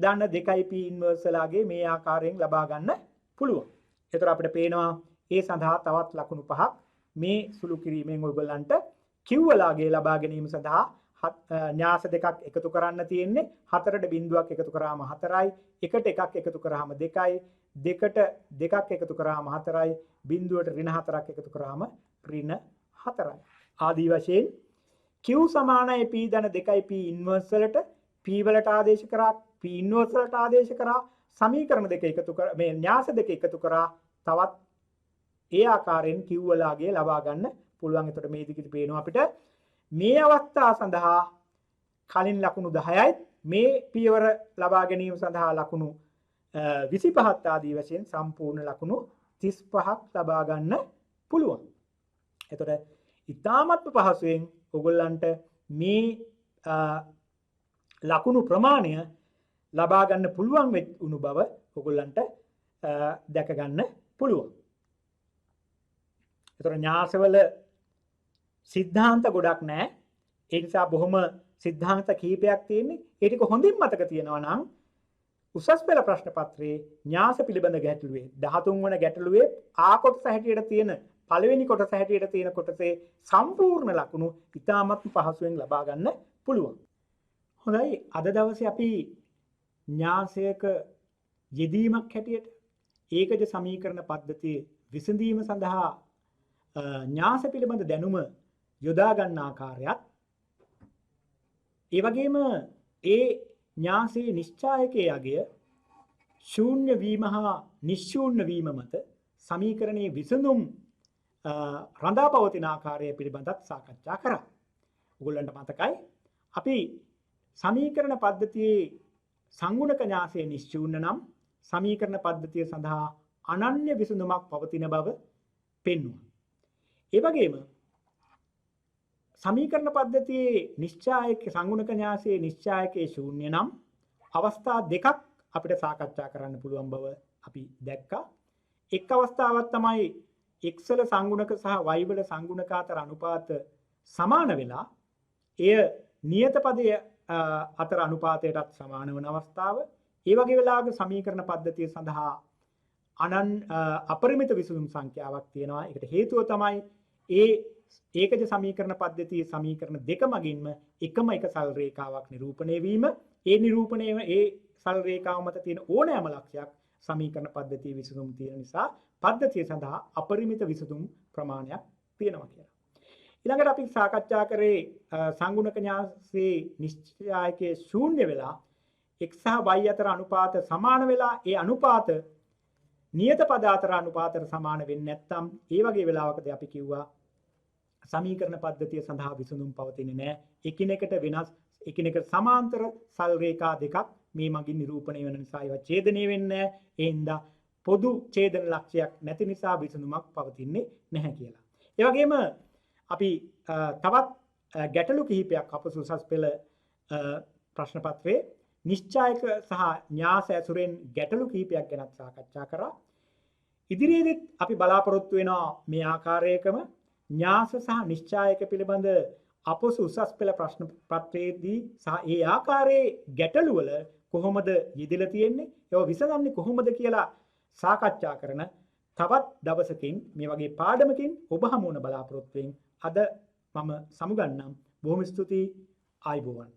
ධන 2i P inverse වලාගේ මේ ආකාරයෙන් ලබා ගන්න පුළුවන්. ඒතර අපිට පේනවා ඒ සඳහා තවත් ලකුණු 5ක් මේ සුළු කිරීමෙන් ඔයගොල්ලන්ට Q වලාගේ ලබා ගැනීම සඳහා න්‍යාස දෙකක් එකතු කරන්න තියෙන්නේ. 4ට බිඳුවක් එකතු කරාම 4යි, 1ට එකක් එකතු කරාම 2යි, 2ට දෙකක් එකතු කරාම 4යි, බිඳුවට ඍණ 4ක් එකතු කරාම ඍණ 4යි. ආදී වශයෙන් Q සමානයි P ධන 2i P inverse වලට P වලට ආදේශ කරා, P inverse වලට ආදේශ කරා, සමීකරණ දෙක එකතු කර මේ න්‍යාස දෙක එකතු කරා තවත් ඒ ආකාරයෙන් Q වලාගේ ලබා ගන්න පුළුවන්. එතකොට මේ දිගට පේනවා අපිට මේ අවස්ථාව සඳහා කලින් ලකුණු 10යි මේ පියවර ලබා ගැනීම සඳහා ලකුණු 25ත් ආදී වශයෙන් සම්පූර්ණ ලකුණු 35ක් ලබා ගන්න පුළුවන්. එතකොට ඉතාමත්ම පහසුවෙන් ඔයගොල්ලන්ට මේ ලකුණු ප්‍රමාණය ලබා ගන්න පුළුවන් වුණු බව ඔයගොල්ලන්ට දැක ගන්න පුළුවන්. එතකොට න්‍යාසවල සිද්ධාන්ත ගොඩක් නැහැ. ඒ නිසා බොහොම සිද්ධාන්ත කීපයක් තියෙන්නේ. ඒ ටික හොඳින් මතක තියනවා නම් උසස් පෙළ ප්‍රශ්න පත්‍රයේ න්‍යාස පිළිබඳ ගැටලුවේ 13 වන ගැටලුවේ ආ කොටස හැටියට තියෙන පළවෙනි කොටස හැටියට තියෙන කොටසේ සම්පූර්ණ ලකුණු ඉතාමත් පහසුවෙන් ලබා ගන්න පුළුවන්. හොඳයි, අද දවසේ අපි න්‍යාසයක යෙදීමක් හැටියට ඒකජ සමීකරණ පද්ධතිය විසඳීම සඳහා න්‍යාස පිළිබඳ දැනුම යොදා ගන්න ආකාරයත්, ඒ වගේම ඒ න්‍යාසයේ නිශ්චායකයේ අගය ශූන්‍ය වීම හා නිශ්ශූන්‍ය වීම මත සමීකරණයේ විසඳුම් රඳා පවතින ආකාරය පිළිබඳව සාකච්ඡා කරා. ඔයගොල්ලන්ට මතකයි අපි සමීකරණ පද්ධතියේ සංගුණක න්‍යාසයේ නිශ්චූන්‍ය නම් සමීකරණ පද්ධතිය සඳහා අනන්‍ය විසඳුමක් පවතින බව පෙන්වුවා. ඒ වගේම සමීකරණ පද්ධතියේ නිශ්චායක සංගුණක න්‍යාසයේ නිශ්චායකයේ ශූන්‍ය නම් අවස්ථා දෙකක් අපිට සාකච්ඡා කරන්න පුළුවන් බව අපි දැක්කා. එක් අවස්ථාවක් තමයි x වල සංගුණක සහ y වල සංගුණක අතර අනුපාත සමාන වෙලා එය නියත පදයේ අතර අනුපාතයටත් සමාන වන අවස්ථාව. ඒ වගේ වෙලාවක සමීකරණ පද්ධතිය සඳහා අපරිමිත විසඳුම් සංඛ්‍යාවක් තියෙනවා. ඒකට හේතුව තමයි ඒ ඒකජ සමීකරණ පද්ධතියේ සමීකරණ දෙක මගින්ම එකම එක සල් රේඛාවක් නිරූපණය වීම. ඒ නිරූපණයම ඒ සල් රේඛාව මත තියෙන ඕනෑම ලක්ෂයක් සමීකරණ පද්ධතියේ විසඳුම් තියෙන නිසා පද්ධතිය සඳහා අපරිමිත විසඳුම් ප්‍රමාණයක් තියෙනවා කියලා. ඊළඟට අපි සාකච්ඡා කරේ සංගුණක න්‍යාසයේ නිශ්චායකයේ ශූන්‍ය වෙලා x සහ y අතර අනුපාත සමාන වෙලා ඒ අනුපාත නියත පද අතර අනුපාතයට සමාන වෙන්නේ නැත්නම් ඒ වගේ වෙලාවකදී අපි කිව්වා සමීකරණ පද්ධතිය සඳහා විසඳුම් පවතින්නේ නැහැ. එකිනෙකට වෙනස් එකිනෙකට සමාන්තර සල් රේඛා දෙකක් මේ මගින් නිරූපණය වෙන නිසා ඒවා ඡේදනය වෙන්නේ නැහැ. ඒ හින්දා පොදු ඡේදන ලක්ෂයක් නැති නිසා විසඳුමක් පවතින්නේ නැහැ කියලා. ඒ වගේම අපි තවත් ගැටලු කිහිපයක් අපස උසස් පෙළ ප්‍රශ්න පත්‍රයේ නිශ්චායක සහ න්‍යාස ඇසුරෙන් ගැටලු කිහිපයක් ගැන සාකච්ඡා කරා. ඉදිරියේදීත් අපි බලාපොරොත්තු වෙනවා මේ ආකාරයකම න්‍යාස සහ නිශ්චායක පිළිබඳ අපොස උසස් පෙළ ප්‍රශ්න පත්‍රයේදී සහ ඒ ආකාරයේ ගැටලු වල කොහොමද යෙදලා තියෙන්නේ ඒවා විසඳන්නේ කොහොමද කියලා සාකච්ඡා කරන තවත් දවසකින් මේ වගේ පාඩමකින් ඔබ හමු වන බලාපොරොත්තු වෙමින් අද මම සමුගන්නම්. බොහොම ස්තුතියි. ආයුබෝවන්.